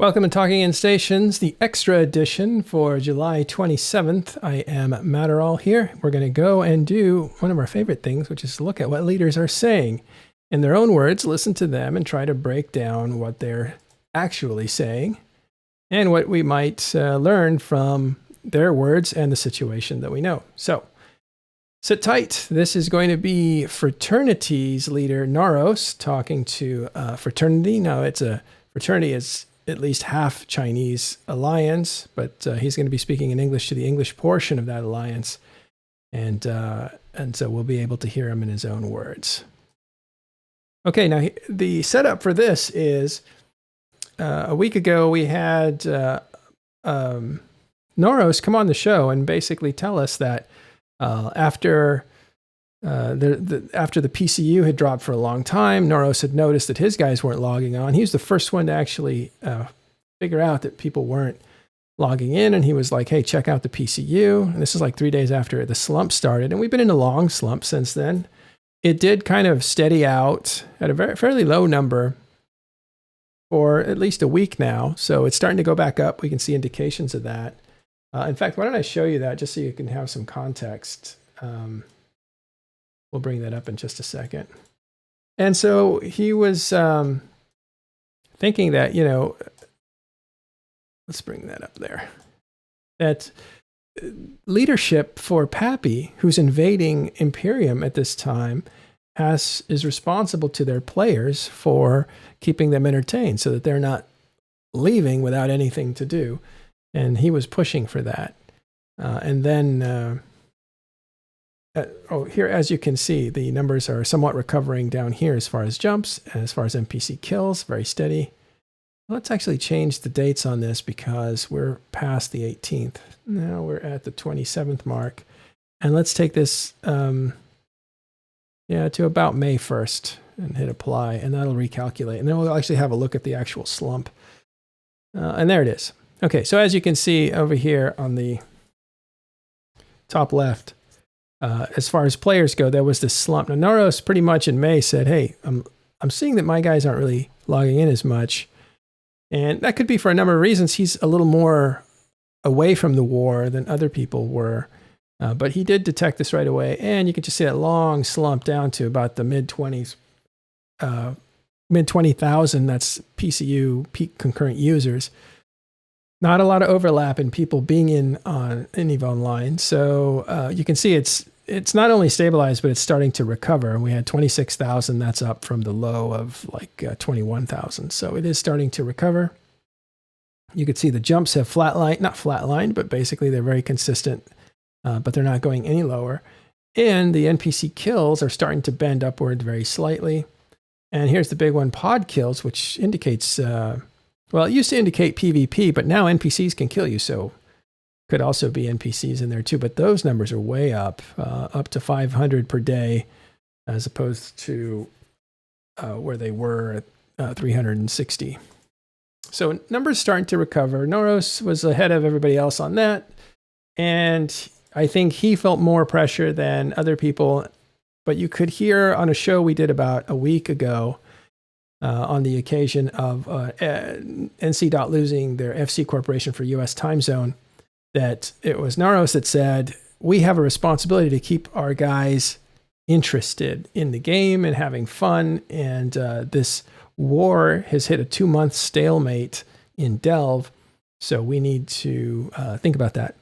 Welcome to Talking in Stations, the extra edition for July 27th. I am Matterall here. We're going to go and do one of our favorite things, which is to look at what leaders are saying. In their own words, listen to them and try to break down what they're actually saying and what we might learn from their words and the situation that we know. So, sit tight. This is going to be Fraternity's leader, Noraus, talking to Fraternity. Now, Fraternity is at least half Chinese alliance, but he's going to be speaking in English to the English portion of that alliance, and so we'll be able to hear him in his own words. Okay, now the setup for this is a week ago we had Noraus come on the show and basically tell us that after the PCU had dropped for a long time, Noraus had noticed that his guys weren't logging on. He was the first one to actually figure out that people weren't logging in, and he was like, hey, check out the PCU. And this is like 3 days after the slump started, and we've been in a long slump since then. It did kind of steady out at a fairly low number for at least a week now, so it's starting to go back up. We can see indications of that. In fact, why don't I show you that just so you can have some context. We'll bring that up in just a second. And so he was thinking that, let's bring that up there, that leadership for Pappy, who's invading Imperium at this time, is responsible to their players for keeping them entertained so that they're not leaving without anything to do. And he was pushing for that. And then... here, as you can see, the numbers are somewhat recovering down here as far as jumps and as far as NPC kills, very steady. Let's actually change the dates on this because we're past the 18th. Now we're at the 27th mark. And let's take this to about May 1st and hit apply, and that'll recalculate. And then we'll actually have a look at the actual slump. And there it is. Okay, so as you can see over here on the top left, as far as players go, there was this slump. Now, Noraus pretty much in May said, hey, I'm seeing that my guys aren't really logging in as much. And that could be for a number of reasons. He's a little more away from the war than other people were. But he did detect this right away. And you can just see that long slump down to about the mid-20s, mid-20,000. That's PCU, peak concurrent users. Not a lot of overlap in people being in EVE Online. So you can see it's not only stabilized, but it's starting to recover. We had 26,000. That's up from the low of like 21,000. So it is starting to recover. You can see the jumps have not flatlined, but basically they're very consistent, but they're not going any lower. And the NPC kills are starting to bend upward very slightly. And here's the big one, pod kills, which indicates, it used to indicate PvP, but now NPCs can kill you. So could also be NPCs in there too, but those numbers are way up to 500 per day, as opposed to where they were at 360. So numbers starting to recover. Noraus was ahead of everybody else on that, and I think he felt more pressure than other people. But you could hear on a show we did about a week ago, on the occasion of NC losing their FC Corporation for U.S. time zone, that it was Noraus that said, we have a responsibility to keep our guys interested in the game and having fun. And this war has hit a 2-month stalemate in Delve. So we need to think about that.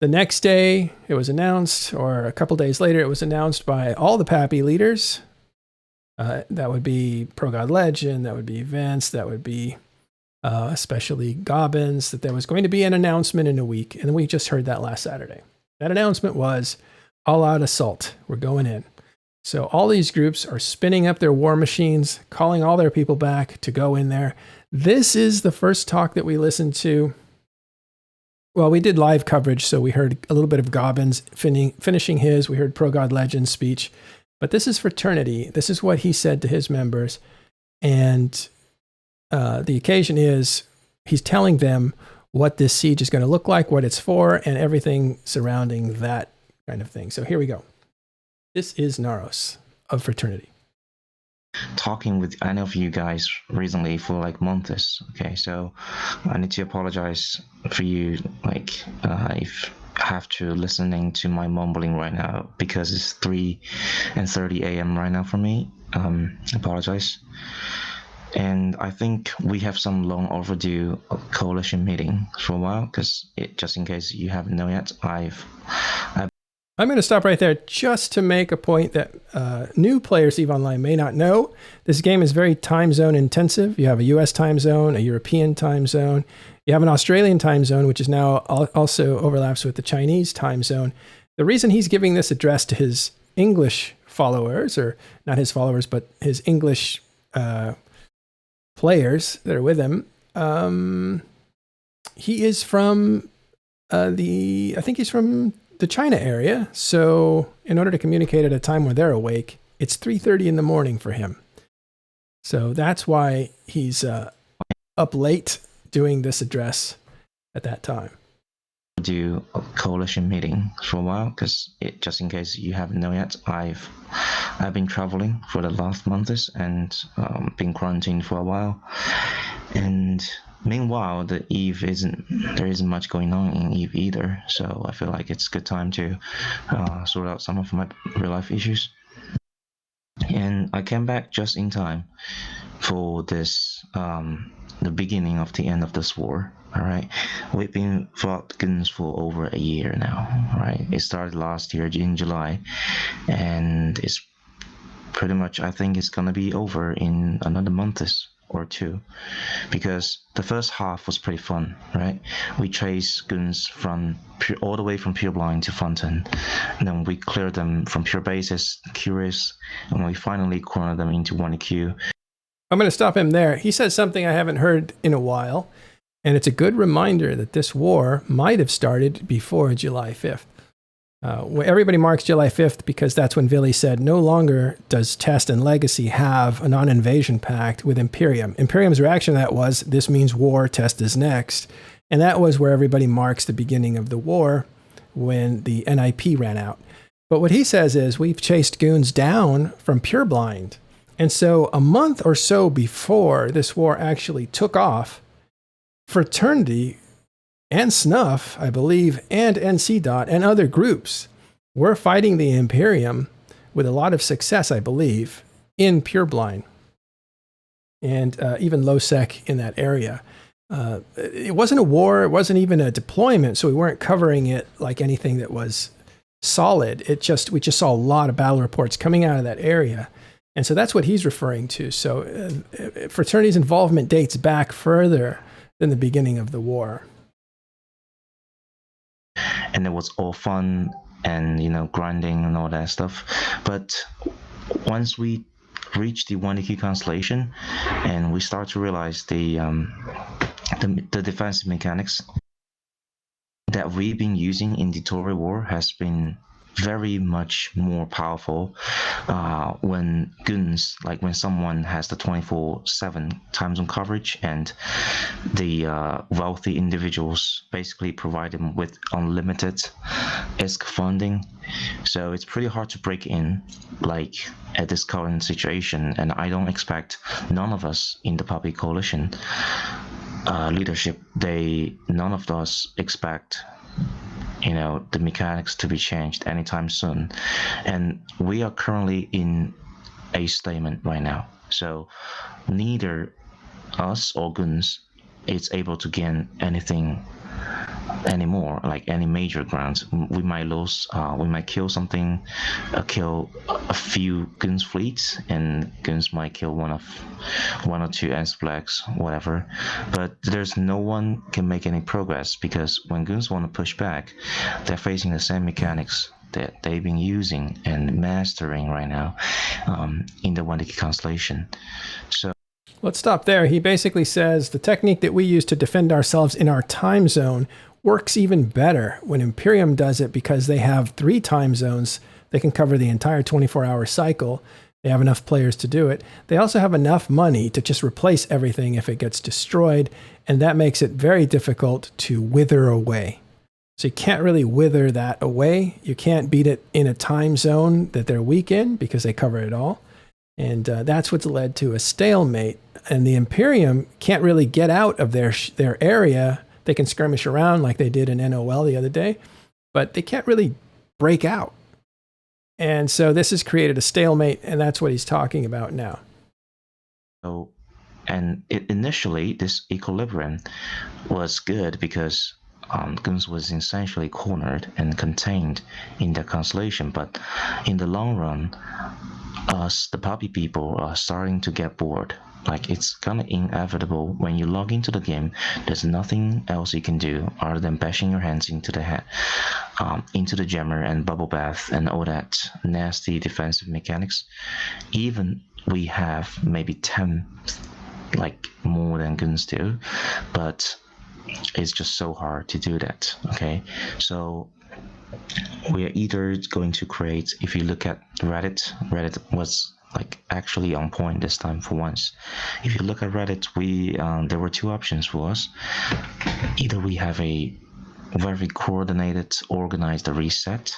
The next day it was announced, or a couple days later, it was announced by all the Pappy leaders. That would be Pro God Legend, that would be Vince, that would be especially Gobbins, that there was going to be an announcement in a week. And we just heard that last Saturday. That announcement was all out assault. We're going in. So all these groups are spinning up their war machines, calling all their people back to go in there. This is the first talk that we listened to. Well, we did live coverage, so we heard a little bit of Gobbins finishing his. We heard Pro God Legend's speech. But this is Fraternity. This is what he said to his members. And the occasion is he's telling them what this siege is going to look like, what it's for, and everything surrounding that kind of thing. So here we go. This is Noraus of Fraternity. talking with any of you guys recently for like months. Okay, so I need to apologize for you. Like, if I have to listening to my mumbling right now because it's 3:30 a.m. right now for me. Apologize. And I think we have some long overdue coalition meeting for a while because just in case you haven't know yet, I'm going to stop right there just to make a point that new players to EVE Online may not know. This game is very time zone intensive. You have a US time zone, a European time zone. You have an Australian time zone, which is now also overlaps with the Chinese time zone. The reason he's giving this address to his English followers, or not his followers, but his English players that are with him, he is from I think he's from the China area. So in order to communicate at a time where they're awake, it's 3:30 in the morning for him. So that's why he's up late doing this address at that time. Do a coalition meeting for a while because just in case you haven't know yet, I've been traveling for the last months and been quarantined for a while. And meanwhile, there isn't much going on in Eve either. So I feel like it's a good time to sort out some of my real life issues. And I came back just in time for this the beginning of the end of this war. All right, we've been fought guns for over a year now. All right, it started last year in July, and it's pretty much, I think it's gonna be over in another month or two, because the first half was pretty fun, right? We chased guns all the way from Pure Blind to Fountain, and then we cleared them from Pure Bases, Curious, and we finally cornered them into 1EQ. I'm going to stop him there. He says something I haven't heard in a while, and it's a good reminder that this war might have started before July 5th. Everybody marks July 5th because that's when Vili said no longer does Test and Legacy have a non-invasion pact with Imperium. Imperium's reaction to that was, this means war, Test is next. And that was where everybody marks the beginning of the war when the NIP ran out. But what he says is, we've chased goons down from Pure Blind. And so a month or so before this war actually took off, Fraternity and Snuff, I believe, and NC. And other groups were fighting the Imperium with a lot of success, I believe, in Pure Blind and even low sec in that area. It wasn't a war. It wasn't even a deployment, so we weren't covering it like anything that was solid. We just saw a lot of battle reports coming out of that area. And so that's what he's referring to. So Fraternity's involvement dates back further than the beginning of the war. And it was all fun and, grinding and all that stuff. But once we reached the 1EQ constellation and we start to realize the defensive mechanics that we've been using in the Tory War has been very much more powerful when guns, like when someone has the 24/7 time zone coverage and the wealthy individuals basically provide them with unlimited ISK funding. So it's pretty hard to break in, like at this current situation, and I don't expect none of us in the public coalition leadership, none of us expect the mechanics to be changed anytime soon. And we are currently in a statement right now. So neither us or Guns is able to gain anything anymore, like any major grounds. We might lose, we might kill something, kill a few Guns fleets, and Guns might kill one or two Ants Blacks, whatever. But there's no one can make any progress, because when Guns want to push back, they're facing the same mechanics that they've been using and mastering right now in the 1DK constellation. So let's stop there. He basically says the technique that we use to defend ourselves in our time zone works even better when Imperium does it, because they have 3 time zones. They can cover the entire 24-hour cycle. They have enough players to do it. They also have enough money to just replace everything if it gets destroyed, and that makes it very difficult to wither away. So you can't really wither that away. You can't beat it in a time zone that they're weak in, because they cover it all. And that's what's led to a stalemate. And the Imperium can't really get out of their area. They can skirmish around like they did in NOL the other day, but they can't really break out. And so this has created a stalemate, and that's what he's talking about now. So, and initially, this equilibrium was good because Guns was essentially cornered and contained in the constellation. But in the long run, us, the puppy people, are starting to get bored. Like, it's kind of inevitable. When you log into the game, there's nothing else you can do other than bashing your hands into the head, into the jammer and bubble bath and all that nasty defensive mechanics. Even we have maybe 10, like more than Guns do, but it's just so hard to do that. Okay, so we are either going to create, if you look at Reddit was like actually on point this time for once. If you look at Reddit, we there were two options for us. Either we have a very coordinated, organized reset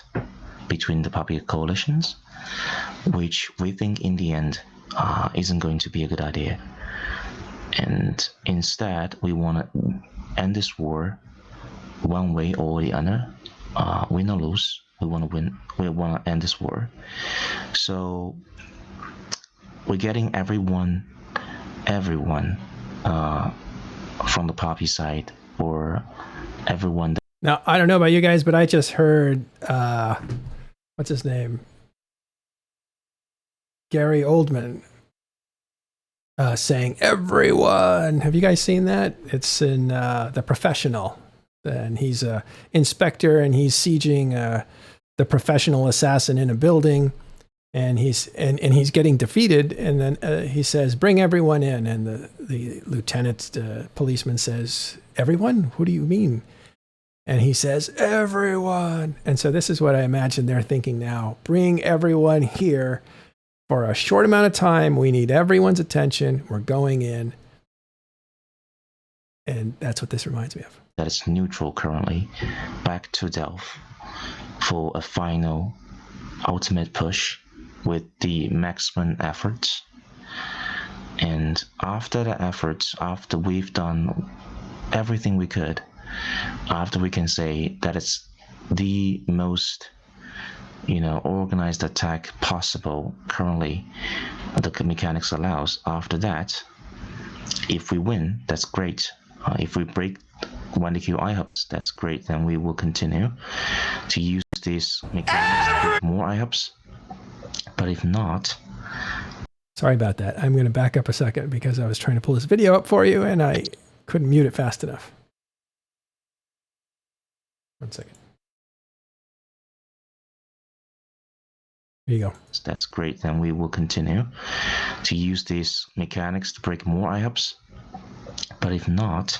between the puppy coalitions, which we think in the end isn't going to be a good idea. And instead, we want to end this war one way or the other, win or lose. We want to win. We want to end this war. So we're getting everyone from the poppy side, or everyone. Now, I don't know about you guys, but I just heard, what's his name? Gary Oldman saying everyone. Have you guys seen that? It's in The Professional. And he's a inspector, and he's sieging the professional assassin in a building, and he's getting defeated. And then he says, "Bring everyone in." And the lieutenant policeman says, "Everyone? Who do you mean?" And he says, "Everyone." And so this is what I imagine they're thinking now. Bring everyone here for a short amount of time. We need everyone's attention. We're going in. And that's what this reminds me of. That is neutral currently, back to Delph for a final ultimate push with the maximum efforts. And after the efforts, after we've done everything we could, after we can say that it's the most organized attack possible currently the mechanics allows, after that, if we win, that's great. If we break 1DQ IHUBs, that's great. Then we will continue to use these mechanics to break more IHUBs. But if not... Sorry about that. I'm going to back up a second because I was trying to pull this video up for you and I couldn't mute it fast enough. 1 second. Here you go. That's great. Then we will continue to use these mechanics to break more IHUBs. But if not,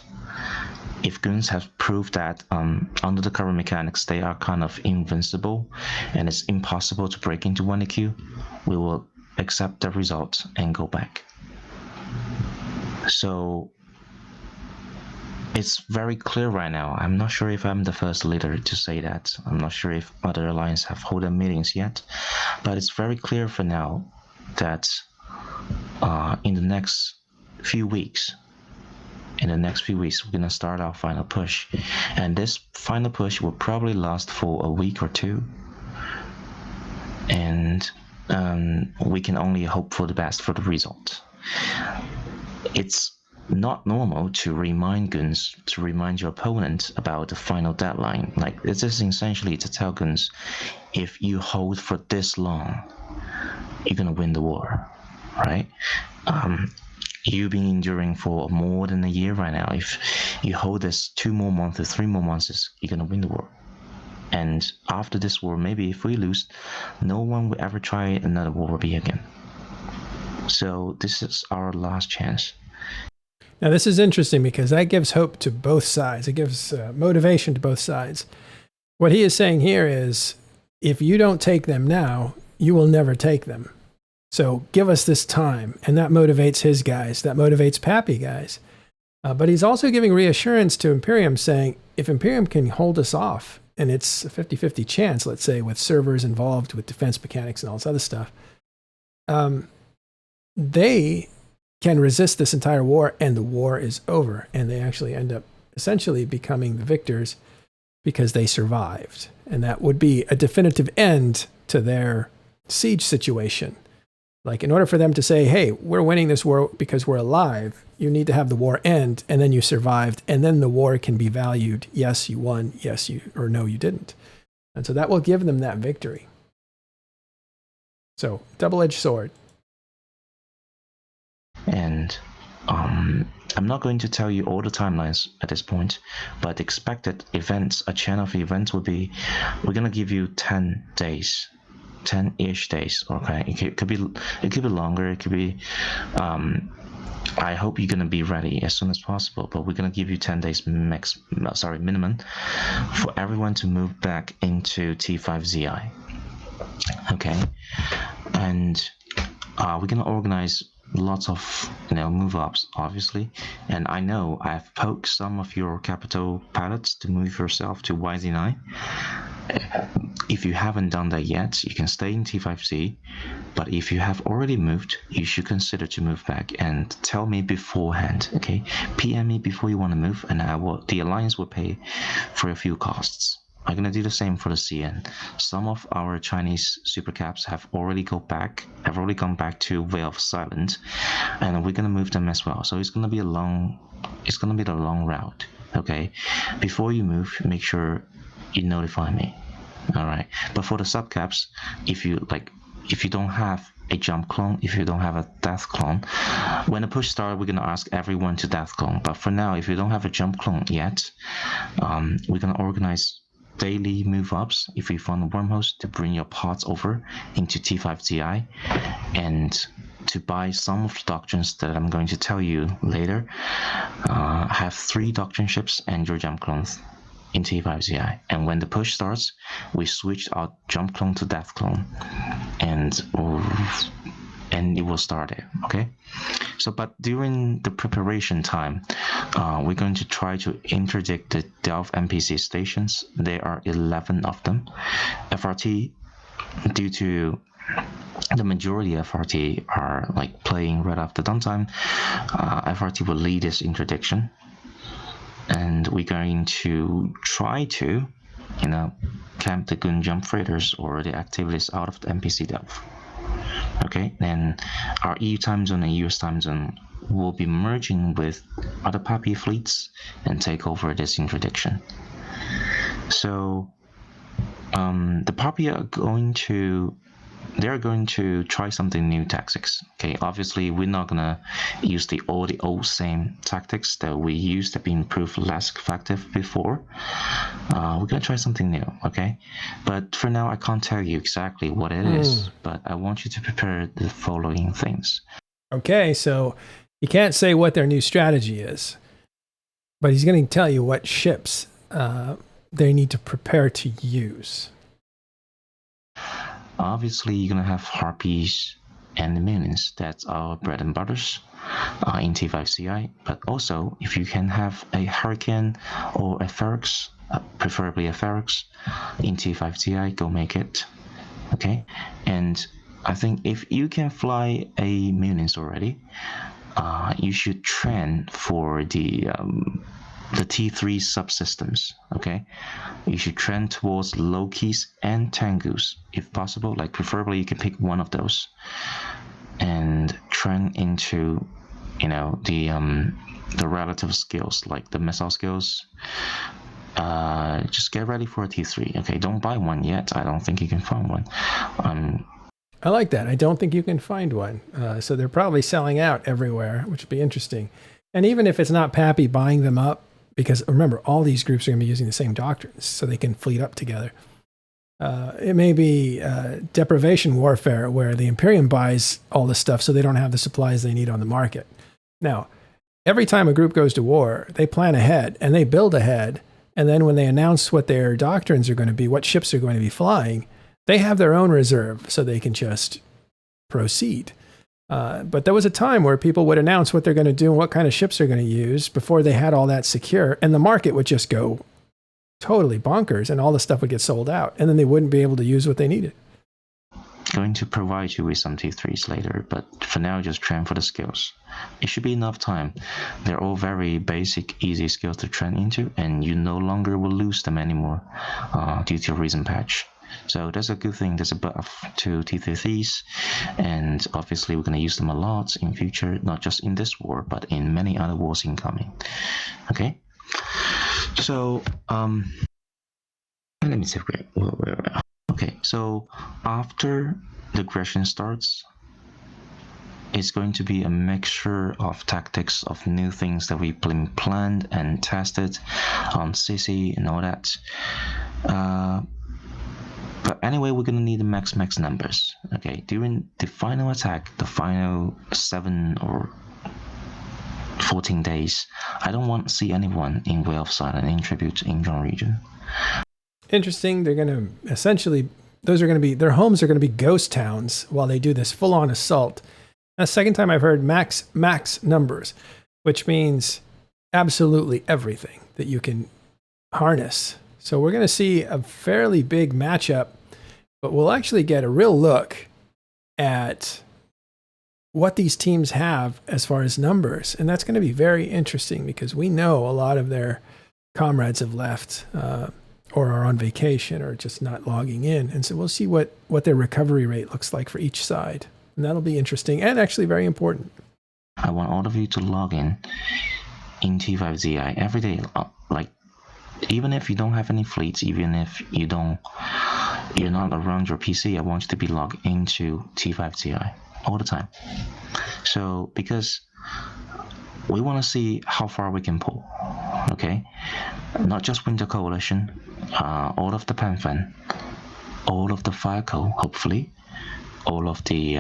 if Guns have proved that under the current mechanics they are kind of invincible and it's impossible to break into 1DQ, we will accept the result and go back. So it's very clear right now. I'm not sure if I'm the first leader to say that. I'm not sure if other alliances have held their meetings yet, but it's very clear for now that in the next few weeks, we're going to start our final push. And this final push will probably last for a week or two. And we can only hope for the best for the result. It's not normal to remind Guns, to remind your opponent about the final deadline. Like, this is essentially to tell Guns, if you hold for this long, you're going to win the war, right? You've been enduring for more than a year right now. If you hold this 2 more months or 3 more months, you're going to win the war. And after this war, maybe if we lose, no one will ever try another war again. So this is our last chance. Now, this is interesting because that gives hope to both sides. It gives motivation to both sides. What he is saying here is, if you don't take them now, you will never take them. So give us this time. And that motivates his guys. That motivates Pappy guys. But he's also giving reassurance to Imperium, saying, if Imperium can hold us off, and it's a 50-50 chance, let's say, with servers involved, with defense mechanics and all this other stuff, they can resist this entire war, and the war is over, and they actually end up essentially becoming the victors because they survived. And that would be a definitive end to their siege situation. Like, in order for them to say, hey, we're winning this war because we're alive, you need to have the war end, and then you survived, and then the war can be valued. Yes, you won. Yes, or no, you didn't. And so that will give them that victory. So, double-edged sword. And I'm not going to tell you all the timelines at this point, but expected events, a chain of events would be, we're going to give you 10 days, 10-ish days, okay? It could be longer, it could be, I hope you're going to be ready as soon as possible, but we're going to give you 10 days minimum for everyone to move back into T5ZI, okay? And we're going to organize lots of move ups, obviously, and I know I've poked some of your capital pilots to move yourself to YZ9. If you haven't done that yet, you can stay in T5Z, but if you have already moved, you should consider to move back and tell me beforehand, okay? PM me before you want to move, and the Alliance will pay for a few costs. I'm going to do the same for the CN. Some of our Chinese supercaps have already gone back to Way of Silence, and we're going to move them as well. So it's going to be the long route, okay? Before you move, make sure you notify me, all right? But for the subcaps, if you don't have a jump clone, if you don't have a death clone, when the push starts, we're going to ask everyone to death clone. But for now, if you don't have a jump clone yet, we're going to organize daily move ups if we found wormholes to bring your pods over into T5ZI, and to buy some of the doctrines that I'm going to tell you later. Have 3 doctrine ships and your jump clones in T5ZI, and when the push starts, we switch our jump clone to death clone, and it will start it, okay? So, but during the preparation time, we're going to try to interdict the Delft NPC stations. There are 11 of them. FRT, due to the majority of FRT are like playing right after downtime, FRT will lead this interdiction, and we're going to try to, camp the Gun Jump Freighters or the activities out of the NPC Delft. Okay, then our EU time zone and US time zone will be merging with other Papi fleets and take over this interdiction. So the Papi are going to try something new tactics. Okay, obviously we're not gonna use all the old same tactics that we used that been proved less effective before. We're gonna try something new, okay? But for now, I can't tell you exactly what it is, but I want you to prepare the following things. Okay, so he can't say what their new strategy is, but he's going to tell you what ships they need to prepare to use. Obviously, you're gonna have Harpies and the Moonings. That's our bread and butters in T5CI. But also, if you can have a Hurricane or a Ferox, preferably a Ferox, in T5CI, go make it. Okay? And I think if you can fly a Moonings already, you should train for the T3 subsystems, okay? You should trend towards Lokis and Tengus, if possible. Like, preferably you can pick one of those and trend into, the relative skills, like the missile skills. Just get ready for a T3, okay? Don't buy one yet. I don't think you can find one. I like that. I don't think you can find one. So they're probably selling out everywhere, which would be interesting. And even if it's not Pappy buying them up, because remember, all these groups are going to be using the same doctrines, so they can fleet up together. It may be deprivation warfare, where the Imperium buys all this stuff so they don't have the supplies they need on the market. Now, every time a group goes to war, they plan ahead and they build ahead. And then when they announce what their doctrines are going to be, what ships are going to be flying, they have their own reserve so they can just proceed. But there was a time where people would announce what they're going to do and what kind of ships they're going to use before they had all that secure, and the market would just go totally bonkers and all the stuff would get sold out, and then they wouldn't be able to use what they needed. going to provide you with some T3s later, but for now, just train for the skills. It should be enough time. They're all very basic, easy skills to train into, and you no longer will lose them anymore due to a recent patch. So that's a good thing. There's a buff to T3s, and obviously we're going to use them a lot in future, not just in this war, but in many other wars incoming. Okay? So, let me see where okay, so after the aggression starts, it's going to be a mixture of tactics, of new things that we've planned and tested on CC and all that. But anyway, we're gonna need the max numbers. Okay, during the final attack, the final 7 or 14 days, I don't want to see anyone in Way of Silence in tribute to Incheon region. Interesting. They're gonna essentially, their homes are gonna be ghost towns while they do this full-on assault. That's the second time I've heard max numbers, which means absolutely everything that you can harness. So we're going to see a fairly big matchup, but we'll actually get a real look at what these teams have as far as numbers. And that's going to be very interesting because we know a lot of their comrades have left or are on vacation or just not logging in. And so we'll see what their recovery rate looks like for each side. And that'll be interesting and actually very important. I want all of you to log in T5ZI every day. Like, even if you don't have any fleets, even if you're not around your PC, I want you to be logged into T5ZI all the time. So, because we want to see how far we can pull, okay? Not just Winter Coalition, all of the Panfan, all of the Fireco, hopefully, all of the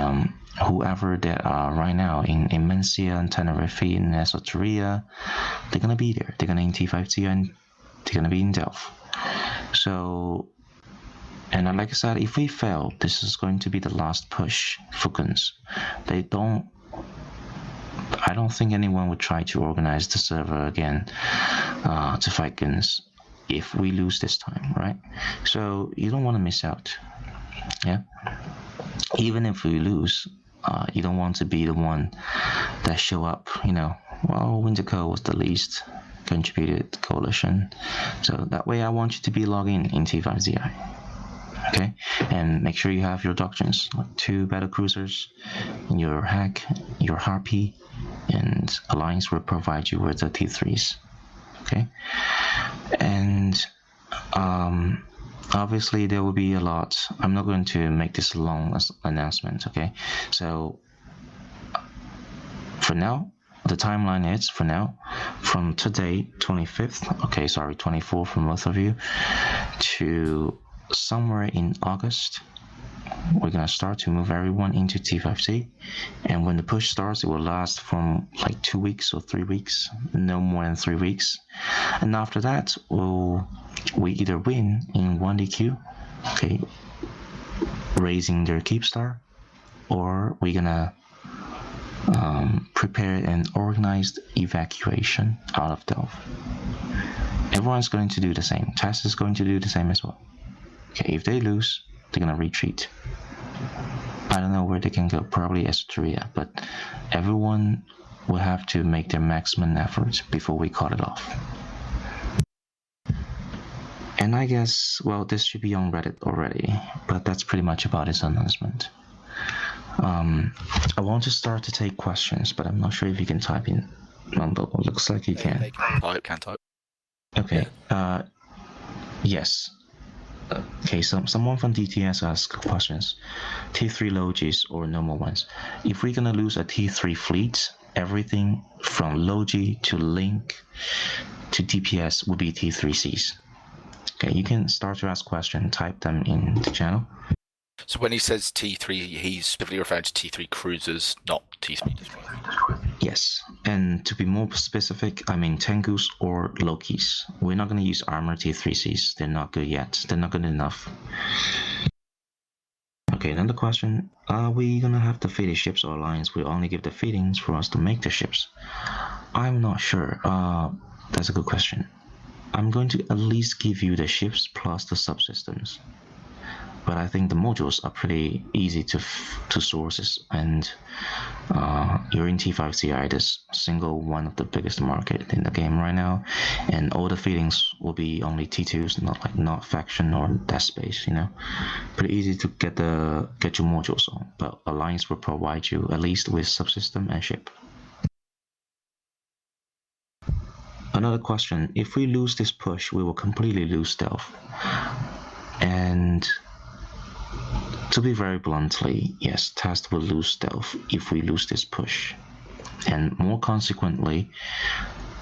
whoever that are right now in Mencia and Tenerife and Esoteria, they're gonna be there. They're gonna in T5ZI and they're gonna be in Delph. So, and like I said, if we fail, this is going to be the last push for Guns. I don't think anyone would try to organize the server again to fight Guns if we lose this time, right? So you don't want to miss out. Yeah. Even if we lose, you don't want to be the one that show up. Well, Winterco was the least contributed coalition, so that way I want you to be logged in T5ZI. Okay, and make sure you have your doctrines, like 2 battle cruisers, your hack, your harpy, and Alliance will provide you with the T3s. Okay, and obviously there will be a lot. I'm not going to make this a long announcement. Okay, so for now, the timeline is from today, 25th, 24th for most of you, to somewhere in August, we're gonna start to move everyone into T5C, and when the push starts, it will last from like 2 weeks or 3 weeks, no more than 3 weeks, and after that, we either win in 1DQ, okay, raising their keep star, or we're gonna prepare an organized evacuation out of Delph. Everyone's going to do the same. TAS is going to do the same as well. Okay, if they lose, they're gonna retreat. I don't know where they can go, probably Esoteria, but everyone will have to make their maximum efforts before we cut it off. And I guess, well, this should be on Reddit already, but that's pretty much about this announcement. I want to start to take questions, but I'm not sure if you can type in. It looks like you can. They can type. Okay. Yes. Okay, someone from DTS asked questions. T3 Logis or normal ones. If we're gonna lose a T3 fleet, everything from Logi to Link to DPS will be T3Cs. Okay, you can start to ask questions, type them in the channel. So when he says T3, he's specifically referring to T3 cruisers, not T3 destroyers. Yes, and to be more specific, I mean Tengus or Lokis. We're not going to use armor T3Cs. They're not good yet. They're not good enough. Okay, another question. Are we going to have the feeding ships, or Alliance will only give the feedings for us to make the ships? I'm not sure. That's a good question. I'm going to at least give you the ships plus the subsystems. but I think the modules are pretty easy to source, and you're in T5CI, this single one of the biggest market in the game right now, and all the feelings will be only T2s, not faction or death space. Pretty easy to get your modules on, but Alliance will provide you at least with subsystem and ship. Another question: if we lose this push, we will completely lose stealth. And to be very bluntly, yes, Test will lose stealth if we lose this push. And more consequently,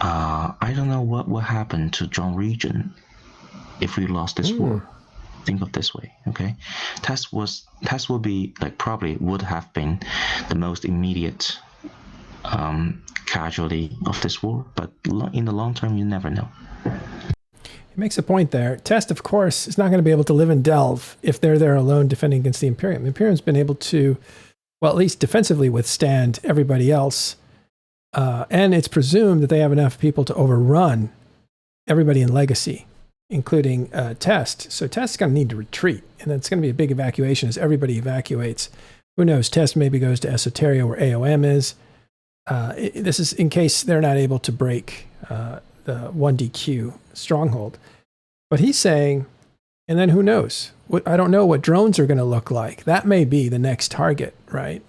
I don't know what will happen to John Region if we lost this war. Think of this way, okay? Test will be probably would have been the most immediate casualty of this war, but in the long term, you never know. He makes a point there. Test, of course, is not going to be able to live in Delve if they're there alone defending against the Imperium. The Imperium's been able to, well, at least defensively withstand everybody else. And it's presumed that they have enough people to overrun everybody in Legacy, including Test. So Test's going to need to retreat, and that's going to be a big evacuation as everybody evacuates. Who knows? Test maybe goes to Esoteria where AOM is. This is in case they're not able to break the 1DQ stronghold. But he's saying, and then who knows? I don't know what drones are going to look like. That may be the next target, right?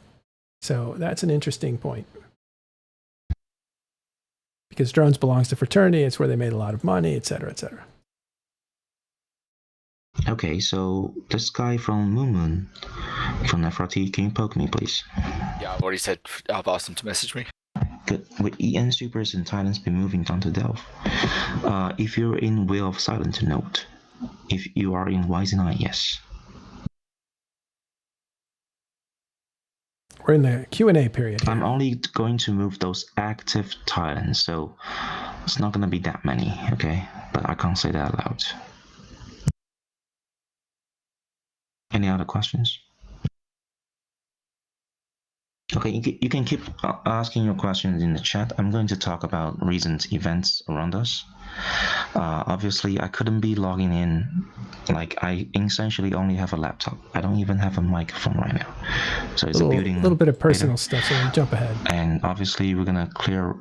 So that's an interesting point. Because drones belongs to Fraternity, it's where they made a lot of money, etc., etc. Okay, so this guy from Moon from FRT, can you poke me, please? Yeah, I've already said I've asked him to message me. Good. With EN Supers and Titans be moving down to Delve. If you're in Wheel of Silence, note. If you are in Wise and Eye, yes. We're in the Q&A period here. I'm only going to move those active Titans, so it's not going to be that many, okay? But I can't say that aloud. Any other questions? Okay, you can keep asking your questions in the chat. I'm going to talk about recent events around us. Obviously, I couldn't be logging in. I essentially only have a laptop. I don't even have a microphone right now. So it's a little bit of personal stuff, so we'll jump ahead. And obviously, we're gonna clear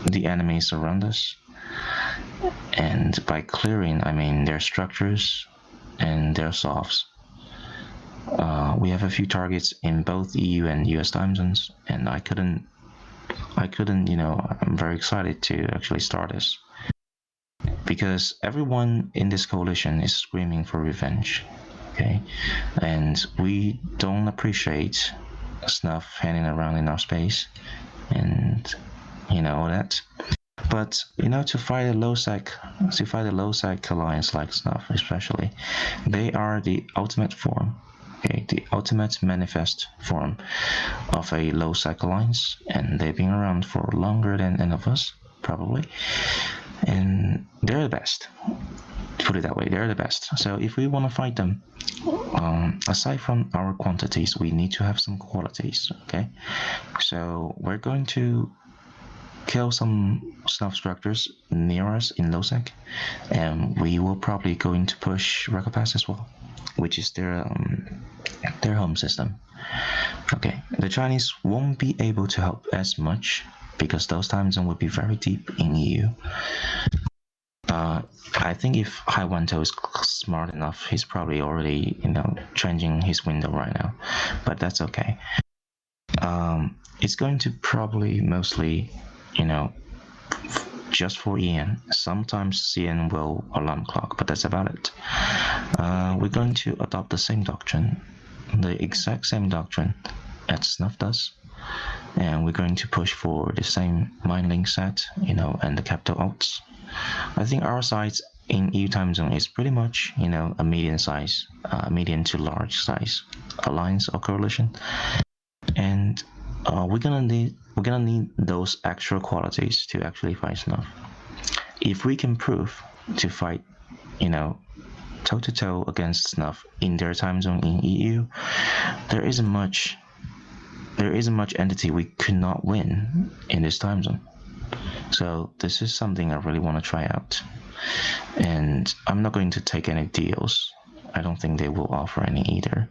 the enemies around us. And by clearing, I mean their structures and their softs. We have a few targets in both EU and US time zones, and I couldn't, I'm very excited to actually start this. Because everyone in this coalition is screaming for revenge, okay? And we don't appreciate snuff hanging around in our space, and all that. But to fight a low sec alliance like snuff, especially, they are the ultimate form. Okay, the ultimate manifest form of a low sec alliance, and they've been around for longer than any of us, probably. And they're the best. To put it that way, they're the best. So if we want to fight them, aside from our quantities, we need to have some qualities. Okay, so we're going to kill some snuff structures near us in low sec, and we will probably going to push Recopass as well, which is their home system. Okay, the Chinese won't be able to help as much because those time zones will be very deep in EU. I think if Haiwanto is smart enough, he's probably already changing his window right now, but that's okay. It's going to probably mostly just for EN. Sometimes CN will alarm clock, but that's about it. We're going to adopt the same doctrine, the exact same doctrine as Snuff does, and we're going to push for the same mind link set, and the capital alts. I think our size in EU time zone is pretty much, a medium size, medium to large size alliance or coalition, and we're gonna need those extra qualities to actually fight Snuff. If we can prove to fight, toe to toe against Snuff in their time zone in EU, there isn't much entity we could not win in this time zone. So this is something I really want to try out. And I'm not going to take any deals. I don't think they will offer any either.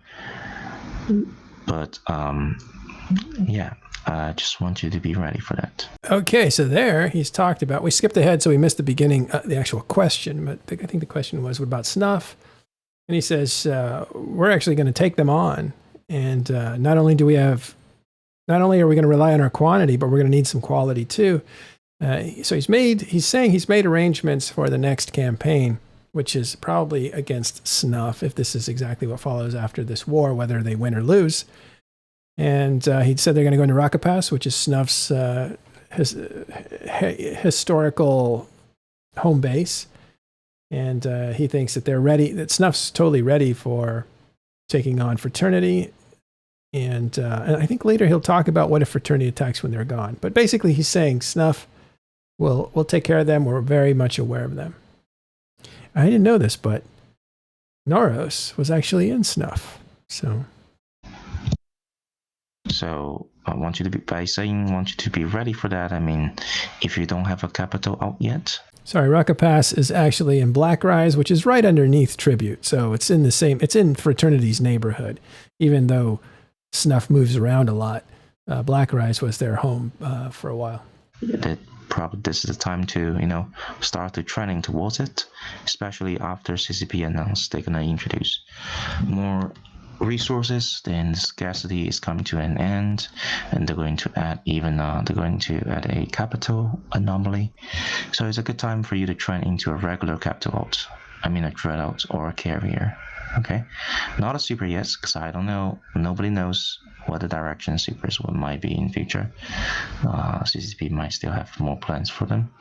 But yeah, I just want you to be ready for that. Okay, so there he's talked about. We skipped ahead, so we missed the beginning, the actual question. But I think the question was about snuff, and he says we're actually going to take them on, and not only are we going to rely on our quantity, but we're going to need some quality too. So he's saying he's made arrangements for the next campaign, which is probably against snuff, if this is exactly what follows after this war, whether they win or lose. And he said they're going to go into Rakapass, which is Snuff's historical home base. And he thinks that they're ready, that Snuff's totally ready for taking on Fraternity. And I think later he'll talk about what if Fraternity attacks when they're gone. But basically he's saying Snuff will take care of them. We're very much aware of them. I didn't know this, but Noraus was actually in Snuff. So I want you to be, by saying want you to be ready for that, I mean, if you don't have a capital out yet. Sorry, Rakapass is actually in Blackrise, which is right underneath Tribute. So it's in Fraternity's neighborhood, even though Snuff moves around a lot. Blackrise was their home for a while. That probably this is the time to, start the trending towards it, especially after CCP announced they're going to introduce more resources. Then scarcity is coming to an end, and they're going to add a capital anomaly. So it's a good time for you to trend into a regular capital alt. I mean a dreadout or a carrier. Okay, not a super yet, because I don't know. Nobody knows what the direction supers might be in future. CCP might still have more plans for them.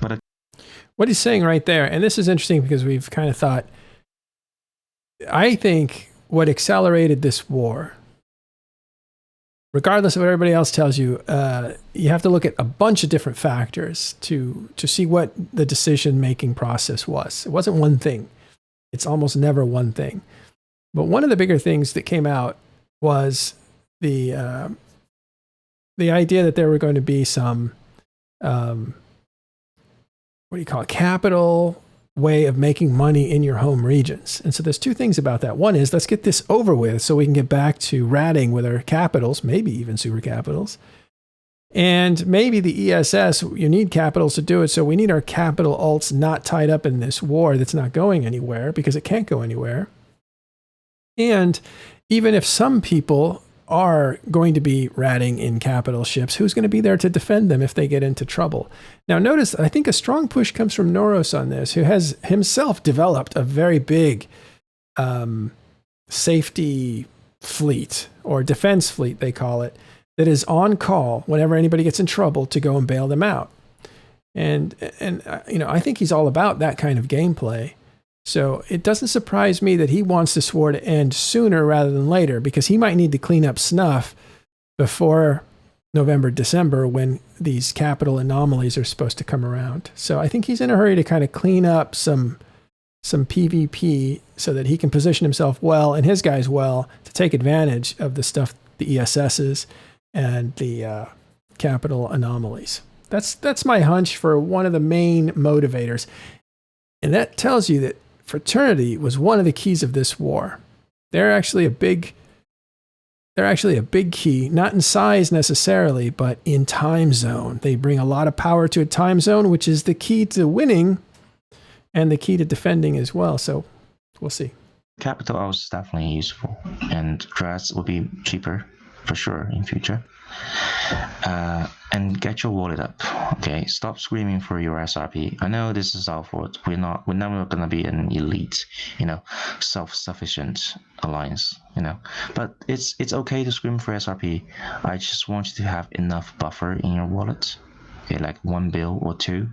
But what he's saying right there, and this is interesting because we've kind of thought, I think what accelerated this war, regardless of what everybody else tells you, you have to look at a bunch of different factors to see what the decision-making process was. It wasn't one thing. It's almost never one thing. But one of the bigger things that came out was the idea that there were going to be some, capital way of making money in your home regions. And so there's two things about that. One is, let's get this over with so we can get back to ratting with our capitals, maybe even super capitals. And maybe the ESS, you need capitals to do it. So we need our capital alts not tied up in this war that's not going anywhere, because it can't go anywhere. And even if some people are going to be ratting in capital ships, who's going to be there to defend them if they get into trouble? Now notice, I think a strong push comes from Noraus on this, who has himself developed a very big safety fleet, or defense fleet they call it, that is on call whenever anybody gets in trouble to go and bail them out. And I think he's all about that kind of gameplay. So it doesn't surprise me that he wants this war to end sooner rather than later, because he might need to clean up snuff before November, December, when these capital anomalies are supposed to come around. So I think he's in a hurry to kind of clean up some PvP so that he can position himself well and his guys well to take advantage of the stuff, the ESSs and the capital anomalies. That's my hunch for one of the main motivators. And that tells you that Fraternity was one of the keys of this war. They're actually a big key, not in size necessarily, but in time zone. They bring a lot of power to a time zone, which is the key to winning and the key to defending as well. So we'll see. capital alts is definitely useful, and drafts will be cheaper for sure in future. And get your wallet up. Okay, stop screaming for your SRP. I know this is our fault. We're never gonna be an elite, self-sufficient alliance, But it's okay to scream for SRP. I just want you to have enough buffer in your wallet. Okay, like 1 bill or 2.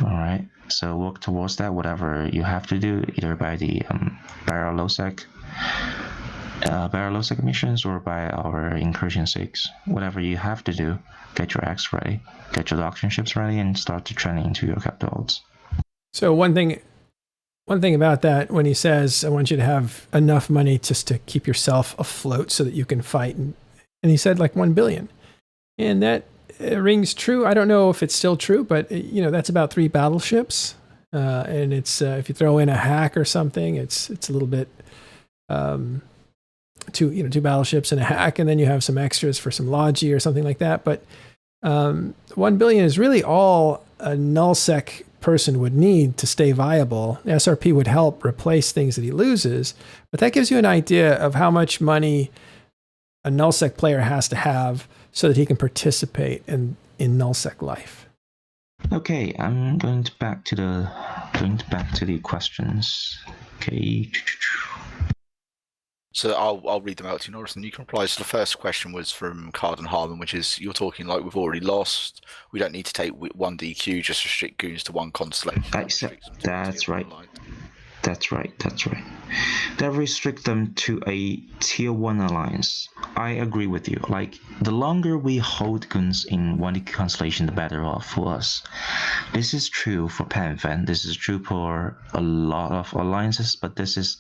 All right. So work towards that. Whatever you have to do, either by the Baralosec missions or by our incursion 6, whatever you have to do, get your X ready, get your doctrine ships ready, and start to trend into your capitals. So one thing about that, when he says, I want you to have enough money just to keep yourself afloat so that you can fight, and he said like 1 billion. And that it rings true. I don't know if it's still true, but that's about 3 battleships. And it's if you throw in a hack or something, it's a little bit 2 battleships and a hack, and then you have some extras for some logi or something like that. But 1 billion is really all a nullsec person would need to stay viable. The SRP would help replace things that he loses, but that gives you an idea of how much money a nullsec player has to have so that he can participate in nullsec life. Okay, I'm going back to the questions. Okay. So I'll read them out to you, Noraus, and you can reply. So the first question was from Card and Harman, which is, you're talking like we've already lost. We don't need to take 1 DQ, just restrict goons to 1 constellation. That's right. That's right. That restrict them to a tier 1 alliance. I agree with you. Like, the longer we hold goons in 1 constellation, the better off for us. This is true for PanFan. This is true for a lot of alliances, but this is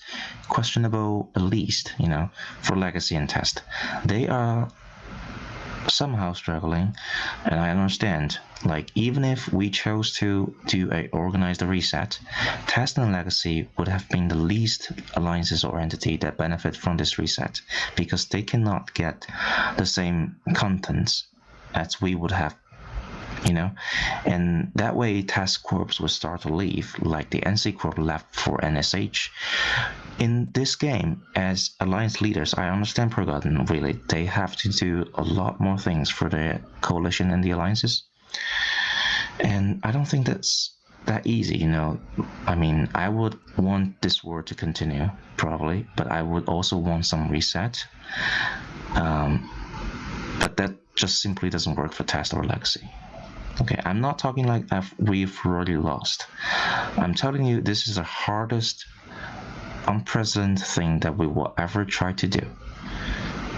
questionable, at least, for Legacy and Test. They are somehow struggling, and I understand. Like, even if we chose to do a organized reset, Test and Legacy would have been the least alliances or entity that benefit from this reset, because they cannot get the same contents as we would have, and that way Task Corps would start to leave, like the NC Corp left for NSH. In this game, as alliance leaders, I understand Pergotten, really, they have to do a lot more things for the coalition and the alliances. And I don't think that's that easy, I mean, I would want this war to continue, probably, but I would also want some reset. But that just simply doesn't work for Test or Legacy. Okay, I'm not talking like we've already lost. I'm telling you, this is the hardest unprecedented thing that we will ever try to do.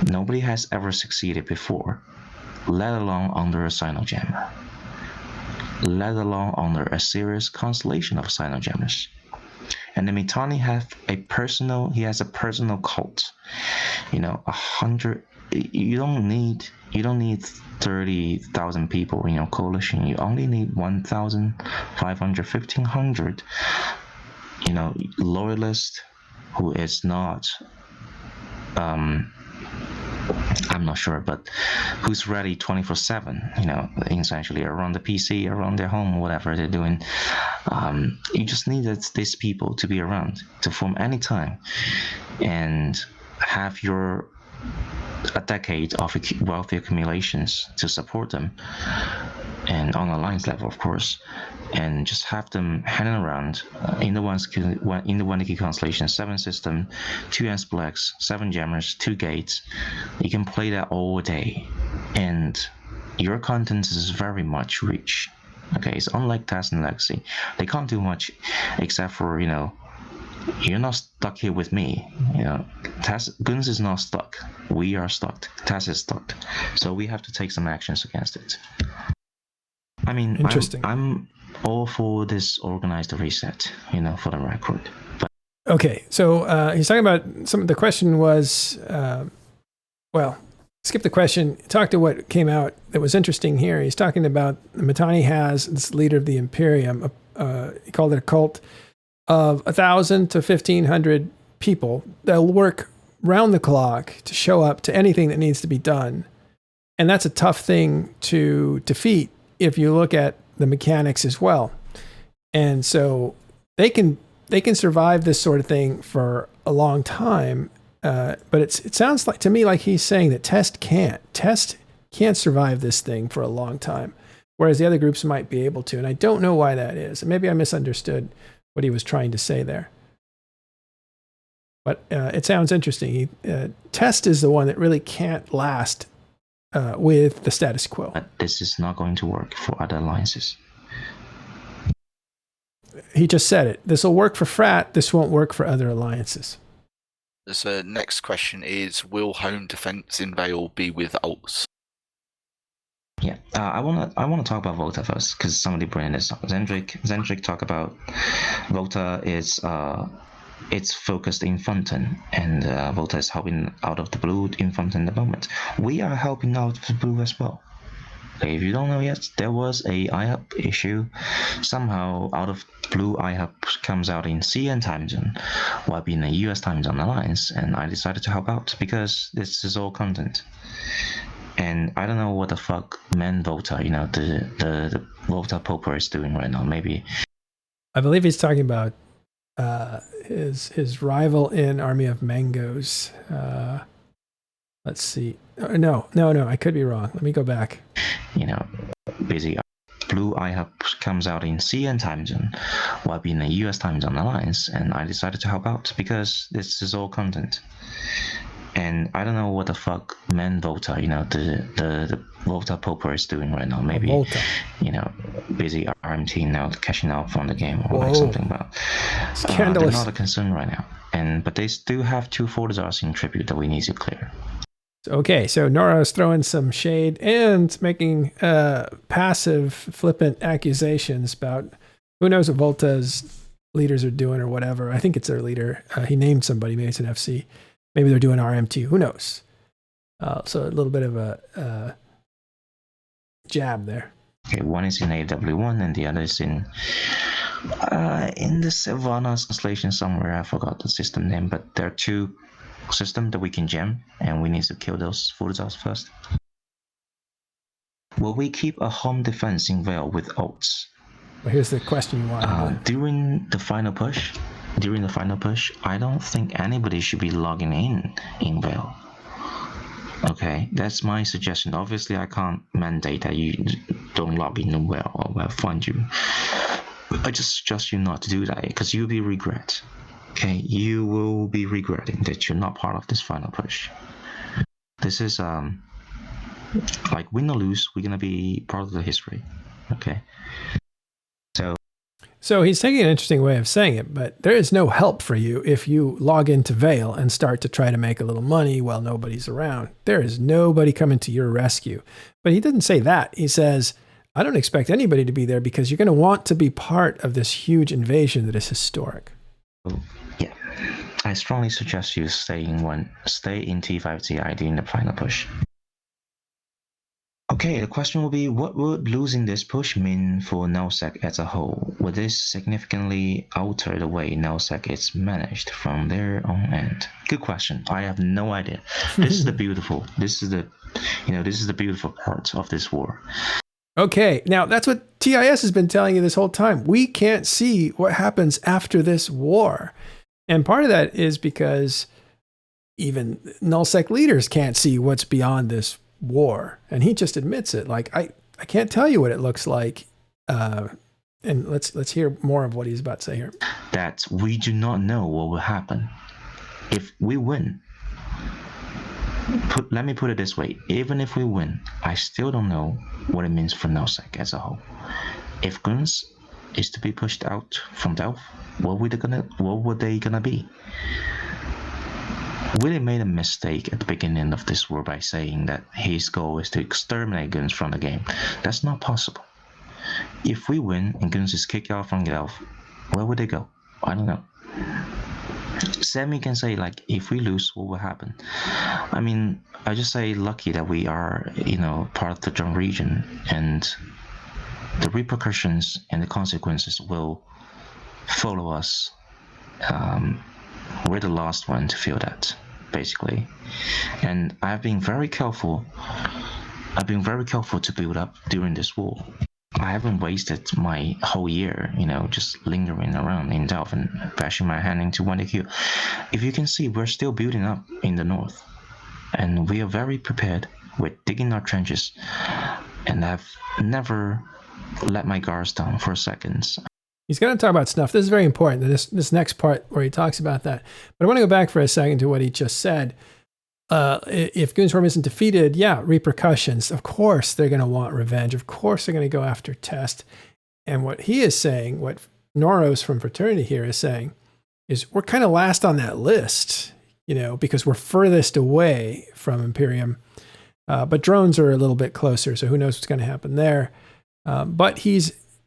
Nobody has ever succeeded before, let alone under a Sinojammer, let alone under a serious constellation of Sinojammers. And the Mittani has a personal cult. 100. You don't need 30,000 people in your coalition. You only need 1,500, 1,500. Loyalist who is not, I'm not sure, but who's ready 24/7, essentially around the PC, around their home, whatever they're doing. You just needed these people to be around to form any time and have a decade of wealthy accumulations to support them, and on alliance level, of course, and just have them hanging around in the 1 constellation, 7 system, 2 Splex, 7 jammers, 2 gates. You can play that all day, and your content is very much rich. Okay, it's unlike Test and Legacy. They can't do much except for, you're not stuck here with me. Guns is not stuck. We are stuck. Test is stuck. So we have to take some actions against it. I mean, interesting. I'm all for this organized reset, for the record. But okay, so he's talking about the question was, skip the question, talk to what came out that was interesting here. He's talking about Mittani has this leader of the Imperium, he called it a cult, of 1,000 to 1,500 people that'll work round the clock to show up to anything that needs to be done. And that's a tough thing to defeat if you look at the mechanics as well. And so they can survive this sort of thing for a long time. But it sounds like to me like he's saying that Test can't survive this thing for a long time, whereas the other groups might be able to. And I don't know why that is. Maybe I misunderstood what he was trying to say there. But it sounds interesting. Test is the one that really can't last with the status quo. But this is not going to work for other alliances. He just said it. This will work for Frat. This won't work for other alliances. So next question is, will home defense in Vale be with alts? Yeah, I wanna talk about Volta first, because somebody brought this up. Zendrick talk about Volta is it's focused in Fountain, and Volta is helping out of the blue in Fountain at the moment. We are helping out of the blue as well. Okay, if you don't know yet, there was a IHUB issue. Somehow, out of blue, IHUB comes out in CN time zone, while being a US time zone alliance, and I decided to help out because this is all content. And I don't know what the fuck Man Volta, the Volta Poper is doing right now. Maybe I believe he's talking about his rival in Army of Mangoes. Let's see. No, I could be wrong. Let me go back. busy. Blue IHUB comes out in CN time zone, while being a US time zone alliance, and I decided to help out because this is all content. And I don't know what the fuck Man Volta, the Volta Poper is doing right now. Maybe Volta. Busy RMT now cashing out from the game or like something. But Scandalous. they're not a concern right now. But they still have 2 Fortizars in tribute that we need to clear. Okay, so Noraus throwing some shade and making passive, flippant accusations about who knows what Volta's leaders are doing or whatever. I think it's their leader. He named somebody. Maybe it's an FC. Maybe they're doing RMT. Who knows? So a little bit of a jab there. Okay, one is in AW1 and the other is in the Sylvanas constellation somewhere. I forgot the system name, but there are 2 systems that we can gem, and we need to kill those Fortizars first. Will we keep a home defense in Vale with ults? Well, here's the question you want. During the final push, I don't think anybody should be logging in Vale. Okay, that's my suggestion. Obviously, I can't mandate that you don't log in Vale or we'll find you. I just suggest you not to do that because you'll be regret. Okay, you will be regretting that you're not part of this final push. This is like win or lose, we're gonna be part of the history. Okay. So he's taking an interesting way of saying it, but there is no help for you if you log into Vale and start to try to make a little money while nobody's around. There is nobody coming to your rescue. But he didn't say that. He says, I don't expect anybody to be there because you're going to want to be part of this huge invasion that is historic. Yeah, I strongly suggest you stay in T5TI during the final push. Okay, the question will be, what would losing this push mean for Nullsec as a whole? Would this significantly alter the way Nullsec is managed from their own end? Good question. I have no idea. This is the beautiful part of this war. Okay, now that's what TIS has been telling you this whole time. We can't see what happens after this war. And part of that is because even Nullsec leaders can't see what's beyond this war. And he just admits it. Like, I can't tell you what it looks like. And let's hear more of what he's about to say here. That we do not know what will happen if we win. Let me put it this way. Even if we win, I still don't know what it means for Nullsec as a whole. If Guns is to be pushed out from Delph, what were they gonna be? Willie made a mistake at the beginning of this war by saying that his goal is to exterminate Guns from the game. That's not possible. If we win and Guns is kicked out from Delph, where would they go? I don't know. Sammy can say, like, if we lose, what will happen? I mean, I just say lucky that we are, part of the Zhong region, and the repercussions and the consequences will follow us. We're the last one to feel that, basically. And I've been very careful to build up during this war. I haven't wasted my whole year, just lingering around in Delph and bashing my hand into 1AQ. If you can see, we're still building up in the north. And we are very prepared. We're digging our trenches. And I've never let my guards down for seconds. He's going to talk about snuff. This is very important, this next part where he talks about that. But I want to go back for a second to what he just said. If Goonswarm isn't defeated, repercussions. Of course, they're going to want revenge. Of course, they're going to go after Test. And what he is saying, what Noraus from Fraternity here is saying, is we're kind of last on that list, because we're furthest away from Imperium. But drones are a little bit closer, so who knows what's going to happen there. But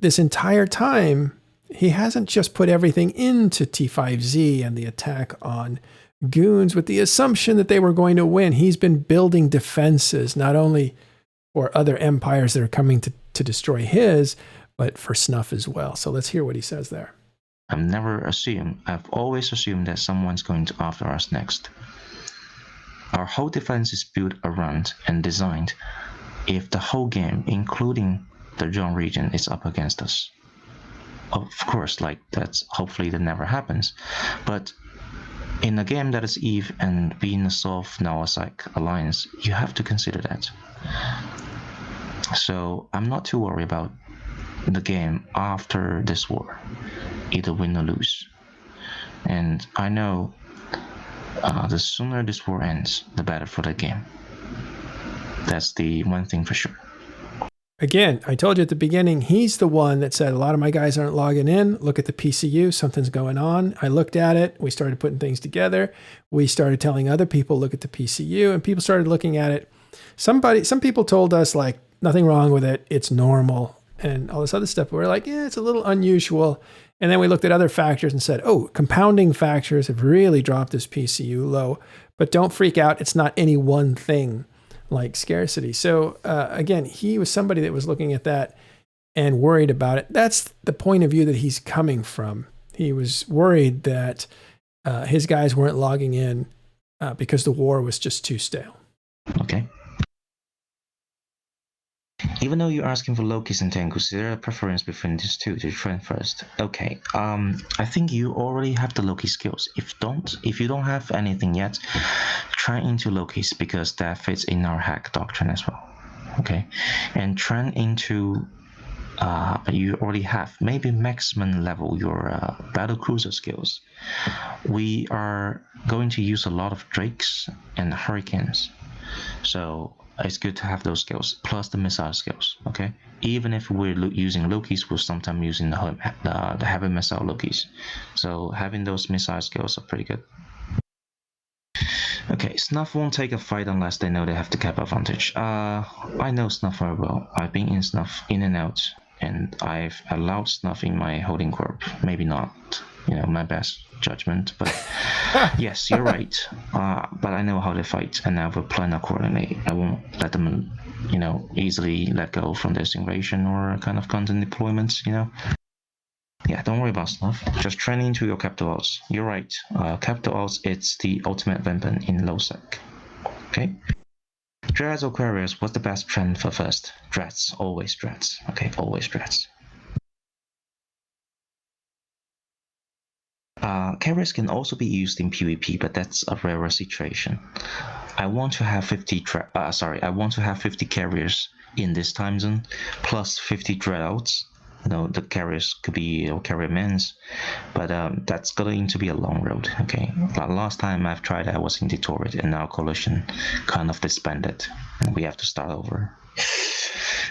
this entire time, he hasn't just put everything into T5Z and the attack on Goons with the assumption that they were going to win. He's been building defenses, not only for other empires that are coming to destroy his, but for snuff as well. So let's hear what he says there. I've always assumed that someone's going to after us next. Our whole defense is built around and designed if the whole game, including the Zhong region, is up against us. Of course, like that's hopefully that never happens. But in a game that is Eve and being a soft Noraus alliance, you have to consider that. So I'm not too worried about the game after this war, either win or lose. And I know the sooner this war ends, the better for the game. That's the one thing for sure. Again, I told you at the beginning, he's the one that said, a lot of my guys aren't logging in. Look at the PCU, something's going on. I looked at it. We started putting things together. We started telling other people, look at the PCU, and people started looking at it. Some people told us, like, nothing wrong with it. It's normal and all this other stuff. But we're like, yeah, it's a little unusual. And then we looked at other factors and said, oh, compounding factors have really dropped this PCU low. But don't freak out. It's not any one thing like scarcity. So again, he was somebody that was looking at that and worried about it. That's the point of view that he's coming from. He was worried that his guys weren't logging in because the war was just too stale. Okay. Even though you're asking for Lokis and Tengus, is there a preference between these two to train first? Okay, I think you already have the Loki skills. If you don't have anything yet, try into Lokis because that fits in our hack doctrine as well. Okay, and train into you already have maybe maximum level your battle cruiser skills. We are going to use a lot of Drakes and Hurricanes, so it's good to have those skills plus the missile skills. Okay, even if we're using Lokis, we're sometimes using the heavy missile Lokis, so having those missile skills are pretty good. Okay, Snuff won't take a fight unless they know they have the cap advantage. I know Snuff very well. I've been in Snuff in and out, and I've allowed Snuff in my holding corp. Maybe not, my best judgment, but yes, you're right. But I know how they fight, and I will plan accordingly. I won't let them, easily let go from this invasion or kind of content deployments, Yeah, don't worry about Snuff. Just train into your capital odds. You're right. Capital odds, it's the ultimate weapon in low sec. Okay? Dreads or Quarriers, what's the best trend for first? Dreads. Always Dreads. Okay, always Dreads. Carriers can also be used in PvP, but that's a rarer situation. I want to have 50 carriers in this time zone, plus 50 dreadouts. The carriers could be carrier mans, but that's going to be a long road. Okay, last time I've tried, I was in Detroit, and our coalition kind of disbanded, and we have to start over.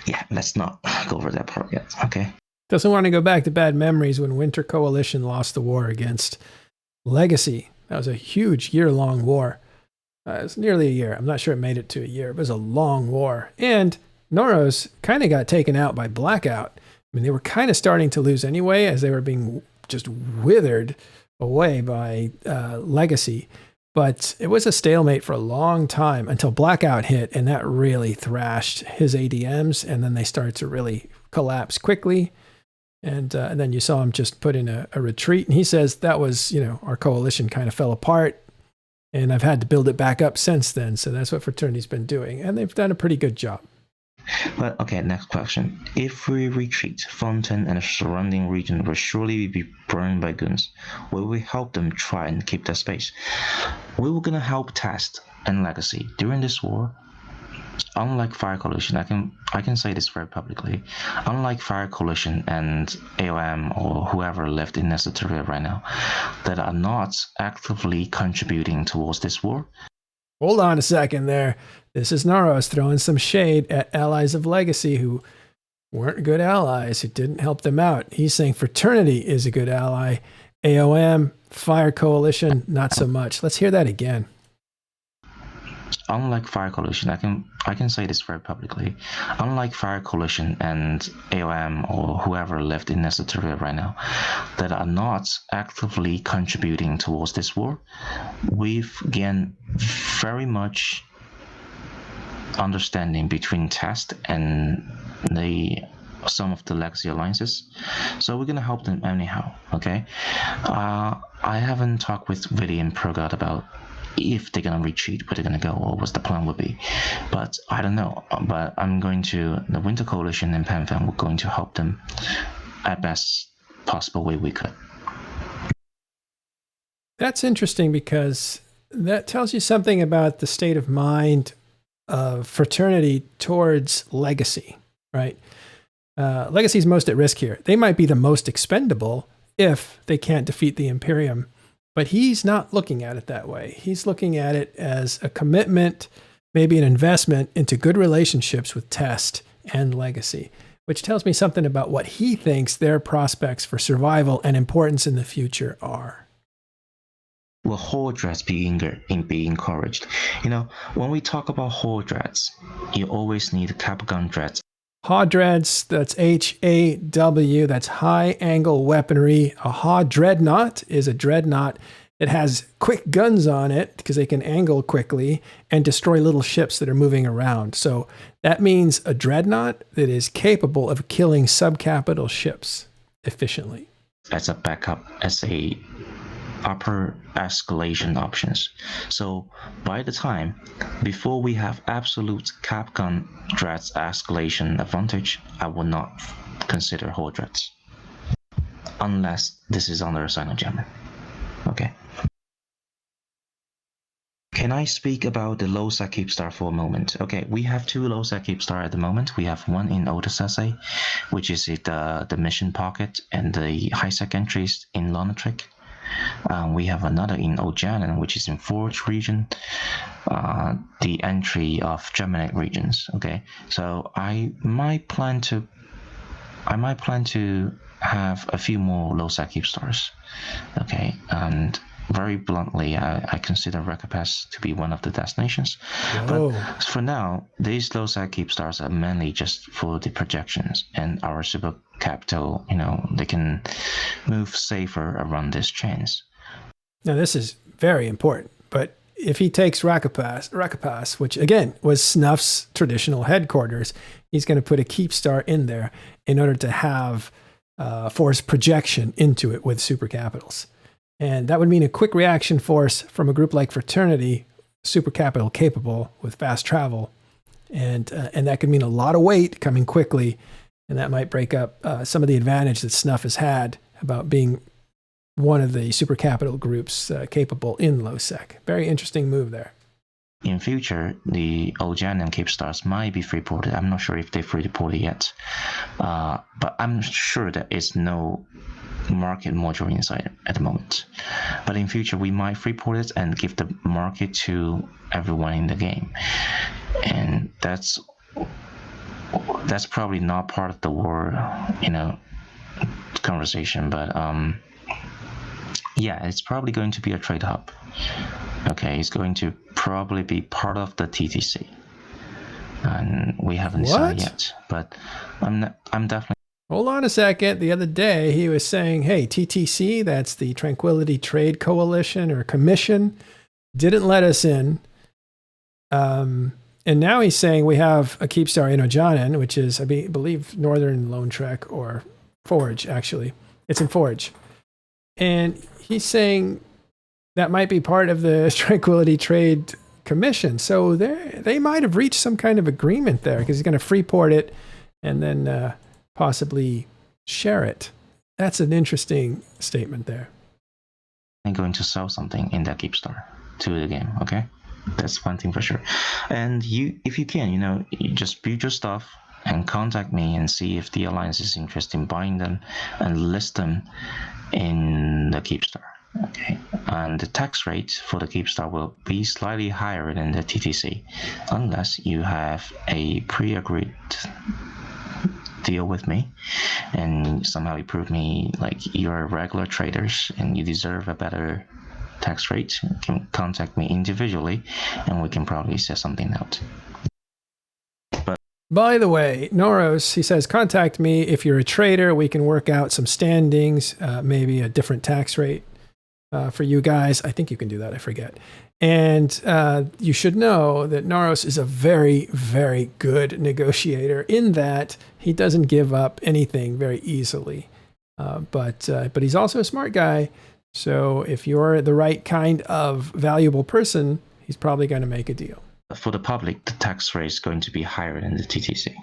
Yeah, let's not go over that part yet. Okay. Doesn't want to go back to bad memories when Winter Coalition lost the war against Legacy. That was a huge year-long war. It was nearly a year. I'm not sure it made it to a year. It was a long war. And Noraus kind of got taken out by Blackout. I mean, they were kind of starting to lose anyway as they were being just withered away by Legacy. But it was a stalemate for a long time until Blackout hit, and that really thrashed his ADMs, and then they started to really collapse quickly. And then you saw him just put in a retreat. And he says that was, our coalition kind of fell apart. And I've had to build it back up since then. So that's what Fraternity's been doing. And they've done a pretty good job. But okay, next question. If we retreat, Fontaine and the surrounding region will surely be burned by goons. Will we help them try and keep that space? We were going to help Test and Legacy during this war. Unlike Fire Coalition, I can say this very publicly. Unlike Fire Coalition and AOM or whoever left in Nesatoria right now, that are not actively contributing towards this war. Hold on a second there. This is Noraus throwing some shade at allies of Legacy who weren't good allies, who didn't help them out. He's saying Fraternity is a good ally. AOM, Fire Coalition, not so much. Let's hear that again. Unlike Fire Coalition, I can say this very publicly. Unlike Fire Coalition and AOM or whoever left in Nesatoria right now, that are not actively contributing towards this war, we've again very much understanding between Test and some of the legacy alliances. So we're gonna help them anyhow. Okay. I haven't talked with Vidi and Progod about if they're gonna retreat, where they're gonna go, or what the plan would be. But I don't know. But the Winter Coalition and PanFan, we're going to help them at best possible way we could. That's interesting because that tells you something about the state of mind of Fraternity towards Legacy, right? Legacy's most at risk here. They might be the most expendable if they can't defeat the Imperium, but he's not looking at it that way. He's looking at it as a commitment, maybe an investment into good relationships with Test and Legacy, which tells me something about what he thinks their prospects for survival and importance in the future are. Will Horde Dreads be encouraged? When we talk about Horde Dreads, you always need Capgun Dreads. HAW Dreads, that's HAW, that's high angle weaponry. A HAW Dreadnought is a dreadnought that has quick guns on it because they can angle quickly and destroy little ships that are moving around. So that means a dreadnought that is capable of killing subcapital ships efficiently. As a backup, as a upper escalation options. So by the time, before we have absolute Capgun Dreads escalation advantage, I would not consider Horde Dreads. Unless this is under a Sino-German. Okay. Can I speak about the low-sec Keepstar for a moment? Okay, we have two low-sec Keepstar at the moment. We have one in Otis SA, which is the mission pocket and the high-sec entries in Lunatic. We have another in Ojanen, which is in Forge region, the entry of Germanic regions. Okay, so I might plan to have a few more low-sec Keepstars. Okay, and very bluntly, I consider Rekapes to be one of the destinations. Whoa. But for now, these low-sec Keepstars are mainly just for the projections and our super capital. They can move safer around these chains. Now, this is very important, but if he takes Rekapes, which again was Snuff's traditional headquarters, he's going to put a Keepstar in there in order to have force projection into it with super capitals. And that would mean a quick reaction force from a group like Fraternity, super capital capable with fast travel. And that could mean a lot of weight coming quickly. And that might break up some of the advantage that Snuff has had about being one of the super capital groups capable in low-sec. Very interesting move there. In future, the Ojan and Keepstars might be free-ported. I'm not sure if they're free-ported yet. But I'm sure that it's no market module inside at the moment. But in future, we might free-port it and give the market to everyone in the game. And that's probably not part of the war, conversation. But yeah, it's probably going to be a trade hub. Okay, it's going to probably be part of the TTC, and we haven't decided yet. But I'm definitely. Hold on a second. The other day he was saying, "Hey, TTC, that's the Tranquility Trade Coalition or Commission, didn't let us in." And now he's saying we have a Keepstar in Ojanen, which is, I believe, Northern Lone Trek or Forge. Actually, it's in Forge, and he's saying that might be part of the Tranquility Trade Commission. So they might have reached some kind of agreement there because he's going to free-port it and then possibly share it. That's an interesting statement there. I'm going to sell something in that Keepstar to the game, okay? That's one thing for sure. And if you can, you just build your stuff and contact me and see if the Alliance is interested in buying them and list them in the Keepstar. Okay, and the tax rate for the Keepstar will be slightly higher than the TTC, unless you have a pre-agreed deal with me, and somehow you prove me like you're regular traders and you deserve a better tax rate. You can contact me individually, and we can probably set something out. By the way, Noraus, he says, contact me if you're a trader. We can work out some standings, maybe a different tax rate for you guys. I think you can do that. I forget. And you should know that Noraus is a very, very good negotiator in that he doesn't give up anything very easily. But he's also a smart guy. So if you're the right kind of valuable person, he's probably going to make a deal. For the public, the tax rate is going to be higher than the TTC.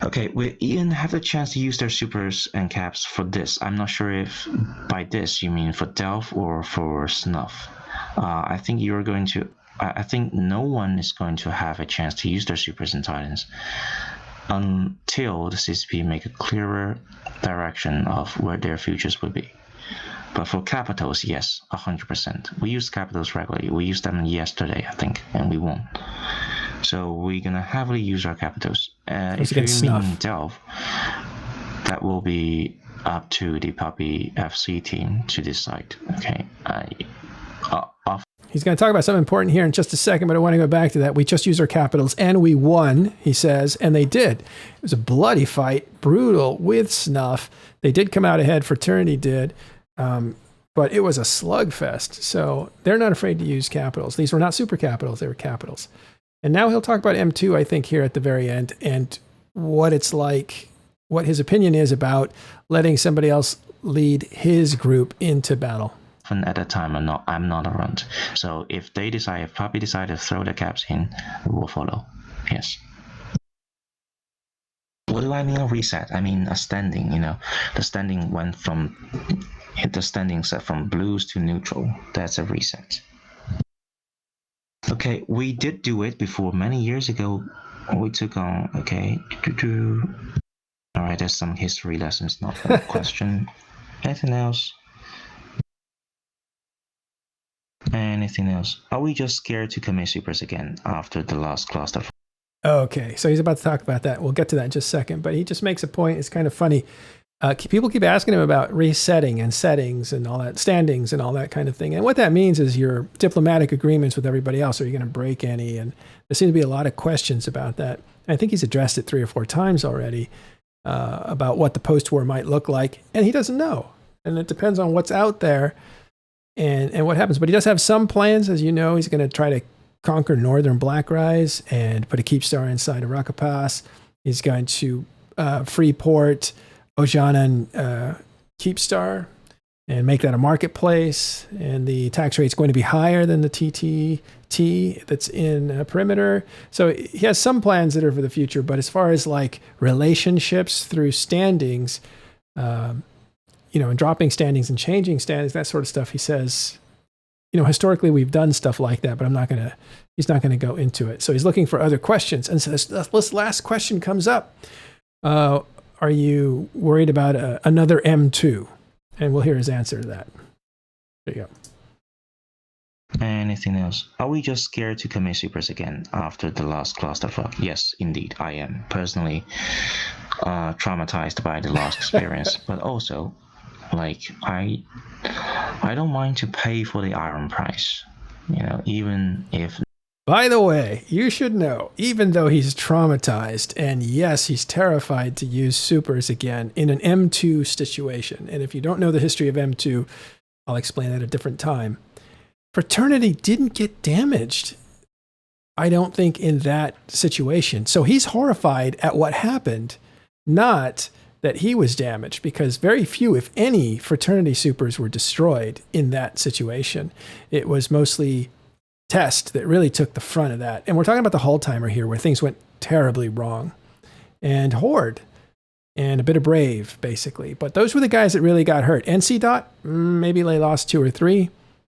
Okay, will Ian have the chance to use their supers and caps for this? I'm not sure if by this you mean for Delve or for Snuff. I think you're going to. I think no one is going to have a chance to use their supers and Titans until the CCP make a clearer direction of where their futures will be. But for capitals, yes, 100%. We use capitals regularly. We used them yesterday, I think, and we won. So we're gonna heavily use our capitals. If you mean Delve, that will be up to the Puppy FC team to decide. Okay. He's going to talk about something important here in just a second, but I want to go back to that. We just used our capitals and we won, he says, and they did. It was a bloody fight, brutal with Snuff. They did come out ahead, Fraternity did, but it was a slugfest. So they're not afraid to use capitals. These were not super capitals, they were capitals. And now he'll talk about M2, I think, here at the very end, and what it's like, what his opinion is about letting somebody else lead his group into battle. At that time, I'm not around. So if Puppy decide to throw the caps in, we will follow. Yes. What do I mean a reset? I mean a standing. The standing went from set from blues to neutral. That's a reset. Okay, we did do it before many years ago. We took on. Okay. All right, there's some history lessons, not a question. Anything else? Anything else? Are we just scared to commit supers again after the last cluster? Okay, so he's about to talk about that. We'll get to that in just a second, but he just makes a point. It's kind of funny. People keep asking him about resetting and settings and all that, standings and all that kind of thing. And what that means is your diplomatic agreements with everybody else. Are you going to break any? And there seem to be a lot of questions about that. I think he's addressed it 3 or 4 times already about what the post-war might look like. And he doesn't know. And it depends on what's out there and what happens. But he does have some plans. As you know, he's going to try to conquer northern Blackrise and put a Keepstar inside of Rakapas. He's going to Freeport, Ojana, and Keepstar and make that a marketplace. And the tax rate's going to be higher than the TTT that's in Perimeter. So he has some plans that are for the future. But as far as like relationships through standings, and dropping standings and changing standings, that sort of stuff, he says, historically we've done stuff like that, but he's not going to go into it. So he's looking for other questions. And so this last question comes up. Are you worried about another M2? And we'll hear his answer to that. There you go. Anything else? Are we just scared to commit supers again after the last clusterfuck? Yes, indeed, I am personally traumatized by the last experience, but also, I don't mind to pay for the iron price, even if. By the way, you should know, even though he's traumatized, and yes, he's terrified to use supers again in an M2 situation. And if you don't know the history of M2, I'll explain that at a different time. Fraternity didn't get damaged, I don't think, in that situation. So he's horrified at what happened, not that he was damaged, because very few, if any, Fraternity supers were destroyed in that situation. It was mostly Test that really took the front of that. And we're talking about the Hull timer here, where things went terribly wrong. And Horde, and a bit of Brave, basically. But those were the guys that really got hurt. NC Dot, maybe they lost 2 or 3.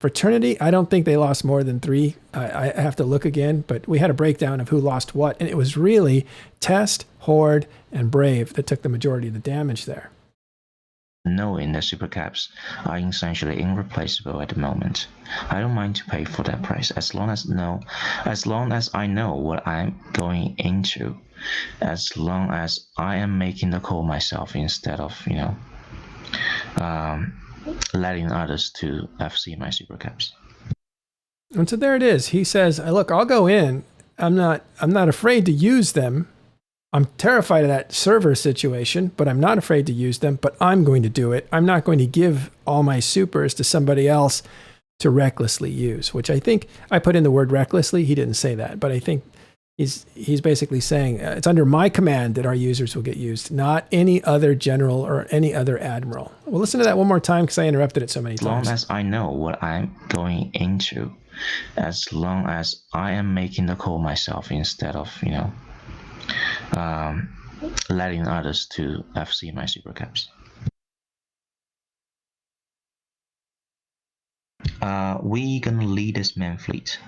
Fraternity, I don't think they lost more than 3. I have to look again, but we had a breakdown of who lost what, and it was really Test, Horde, and Brave that took the majority of the damage there. Knowing that supercaps are essentially irreplaceable at the moment, I don't mind to pay for that price as long as I know what I'm going into, as long as I am making the call myself instead of letting others to FC my supercaps. And so there it is. He says, "Look, I'll go in. I'm not afraid to use them. I'm terrified of that server situation, but I'm not afraid to use them, but I'm going to do it. I'm not going to give all my supers to somebody else to recklessly use, which I think I put in the word recklessly. He didn't say that, but I think he's basically saying it's under my command that our users will get used, not any other general or any other admiral. We'll listen to that one more time because I interrupted it so many times. As long as I know what I'm going into, as long as I am making the call myself instead of, letting others to FC my supercaps. We gonna lead this man fleet.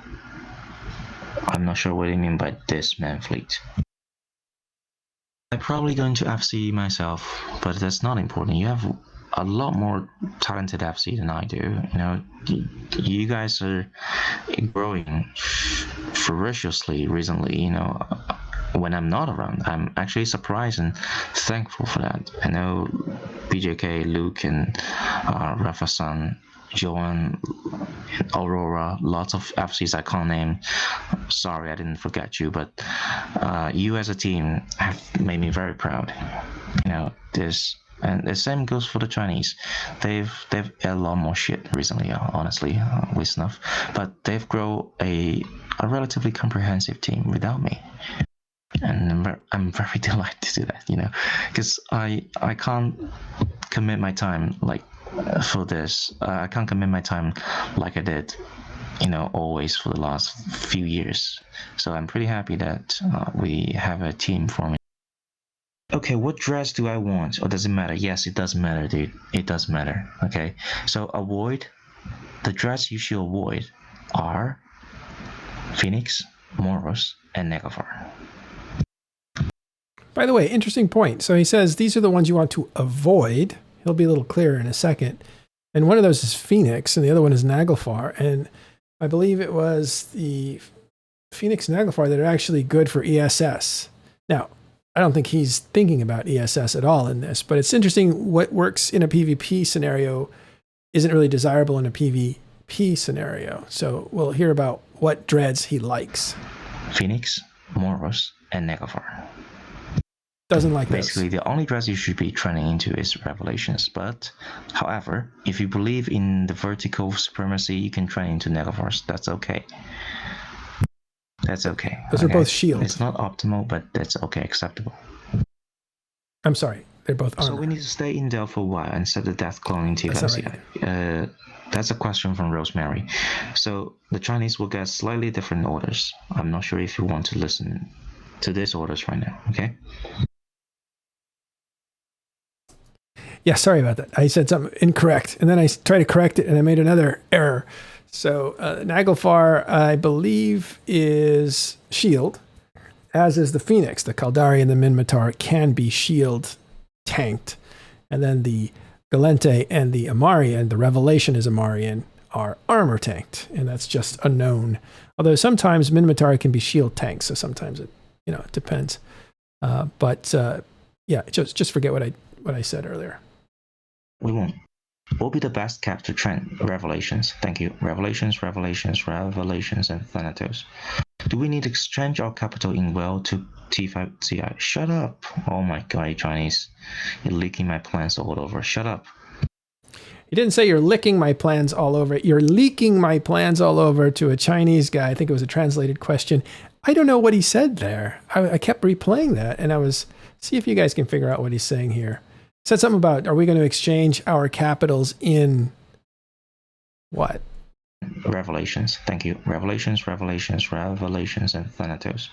I'm not sure what you mean by this man fleet. I'm probably going to FC myself, but that's not important. You have a lot more talented FC than I do. You guys are growing ferociously recently. When I'm not around, I'm actually surprised and thankful for that. I know BJK, Luke, and Rafa-san, Joan, Aurora, lots of FCs I can't name. Sorry, I didn't forget you, but you as a team have made me very proud. And the same goes for the Chinese. They've a lot more shit recently, honestly, with Snuff, but they've grown a relatively comprehensive team without me. And I'm very delighted to do that, because I can't commit my time for this. I can't commit my time like I did, always for the last few years. So I'm pretty happy that we have a team forming. Okay, what dress do I want? Or does it matter? Yes, it does matter, dude. It does matter. Okay, so the dress you should avoid are Phoenix, Noraus, and Negafar. By the way, interesting point. So he says these are the ones you want to avoid. He'll be a little clearer in a second. And one of those is Phoenix, and the other one is Naglfar. And I believe it was the Phoenix and Naglfar that are actually good for ESS. Now, I don't think he's thinking about ESS at all in this, but it's interesting what works in a PvP scenario isn't really desirable in a PvP scenario. So we'll hear about what dreads he likes. Phoenix, Noraus, and Negafar. Doesn't like Basically, those. The only dress you should be training into is Revelations. But, however, if you believe in the vertical supremacy, you can train into Negafars. That's okay. That's okay. Those are both shield. It's not optimal, but that's okay, acceptable. I'm sorry, they're both armor. So we need to stay in Dell for a while and set the death cloning to right. That's a question from Rosemary. So the Chinese will get slightly different orders. I'm not sure if you want to listen to these orders right now, okay? Yeah, sorry about that. I said something incorrect, and then I tried to correct it, and I made another error. So Naglfar, I believe, is shield, as is the Phoenix. The Kaldari and the Minmatar can be shield tanked. And then the Galente and the Amarian, the Revelation is Amarian, are armor tanked, and that's just a known. Although sometimes Minmatar can be shield tanks, so sometimes it depends. Yeah, just forget what I said earlier. We won't. What will be the best cap to train? Revelations. Thank you. Revelations, and Thanatos. Do we need to exchange our capital in well to T5 CI? Shut up. Oh my god, you Chinese. You're leaking my plans all over. Shut up. He didn't say you're licking my plans all over. You're leaking my plans all over to a Chinese guy. I think it was a translated question. I don't know what he said there. I kept replaying that, and see if you guys can figure out what he's saying here. Said something about, are we going to exchange our capitals in what? Revelations. Thank you. Revelations, and Thanatos.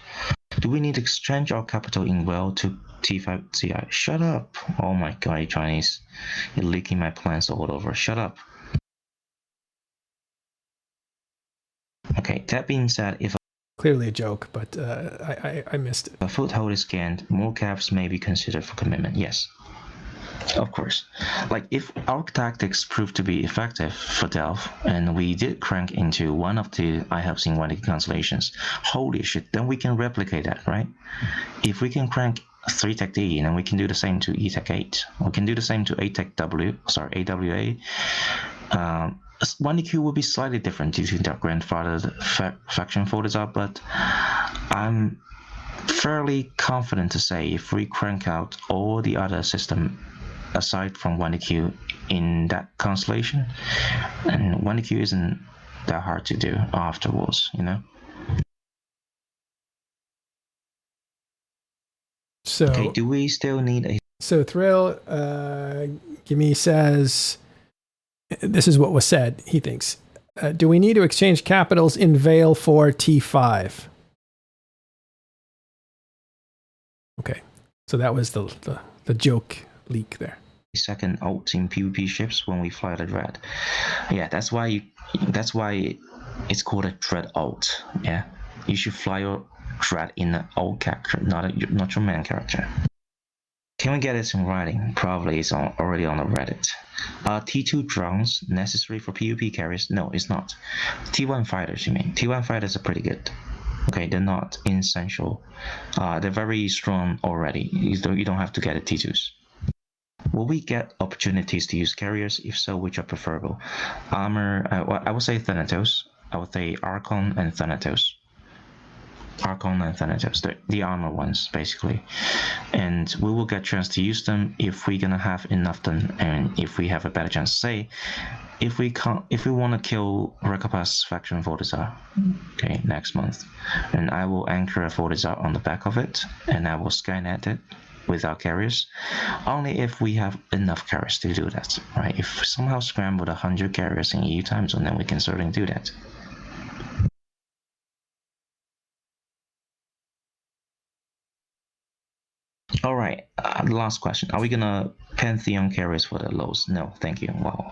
Do we need to exchange our capital in well to T5 CI? Shut up. Oh my god, you Chinese. You're leaking my plans all over. Shut up. Okay, that being said, if Clearly a joke, but I missed it. a foothold is gained, more caps may be considered for commitment. Yes. Of course. If our tactics prove to be effective for Delph, and we did crank into one of the I have seen one of the constellations, holy shit, then we can replicate that, right? If we can crank 3 Tech D, and then we can do the same to E Tech 8. We can do the same to AWA. 1EQ will be slightly different due to their grandfather faction folders up, but I'm fairly confident to say if we crank out all the other system aside from 1DQ in that constellation, and 1DQ isn't that hard to do afterwards, you know. So, okay, do we still need a... So Thrill, Gimme says, this is what was said, he thinks. Do we need to exchange capitals in Vale for T5? Okay, so that was the joke leak there. second ult in PvP ships when we fly the dread. Yeah, that's why it's called a dread ult. Yeah, you should fly your dread in an ult character, not your main character. Can we get this in writing? Probably it's already on the Reddit. T2 drones necessary for PvP carriers? No, it's not. T1 fighters, you mean? T1 fighters are pretty good. Okay, they're not essential. They're very strong already. You don't have to get a T2s. Will we get opportunities to use carriers? If so, which are preferable? Armor, I would say Thanatos. I would say Archon and Thanatos. Archon and Thanatos, the armor ones, basically. And we will get chance to use them if we're gonna have enough them, and if we have a better chance to say, if we want to kill Rekapa's faction Vortizar, okay, next month, and I will anchor a Vortizar on the back of it, and I will Skynet it with our carriers, only if we have enough carriers to do that, right? If we somehow scrambled 100 carriers in EU time zone, then we can certainly do that. All right, last question. Are we gonna Pantheon carriers for the lows? No, thank you. Wow.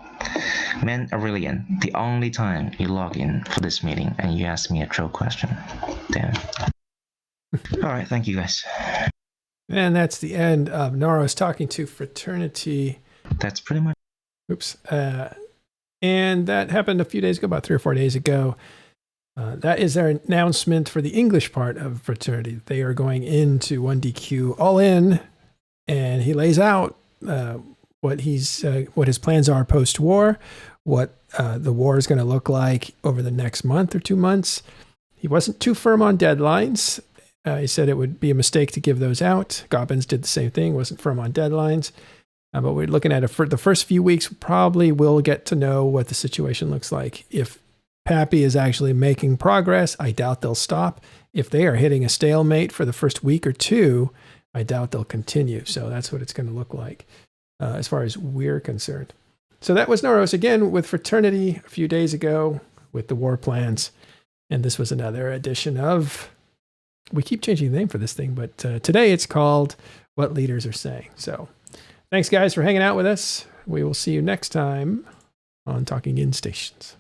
Man, Aurelian, the only time you log in for this meeting and you ask me a troll question. Damn. All right, thank you guys. And that's the end of Noraus talking to Fraternity. That's pretty much. Oops. And that happened a few days ago, about 3 or 4 days ago. That is their announcement for the English part of Fraternity. They are going into 1DQ all in, and he lays out what his plans are post-war, what the war is going to look like over the next month or 2 months. He wasn't too firm on deadlines. He said it would be a mistake to give those out. Gobbins did the same thing, wasn't firm on deadlines. But we're looking at the first few weeks, probably will get to know what the situation looks like. If Pappy is actually making progress, I doubt they'll stop. If they are hitting a stalemate for the first week or two, I doubt they'll continue. So that's what it's going to look like as far as we're concerned. So that was Noraus again with Fraternity a few days ago with the war plans. And this was another edition of, we keep changing the name for this thing, but today it's called What Leaders Are Saying. So thanks guys for hanging out with us. We will see you next time on Talking In Stations.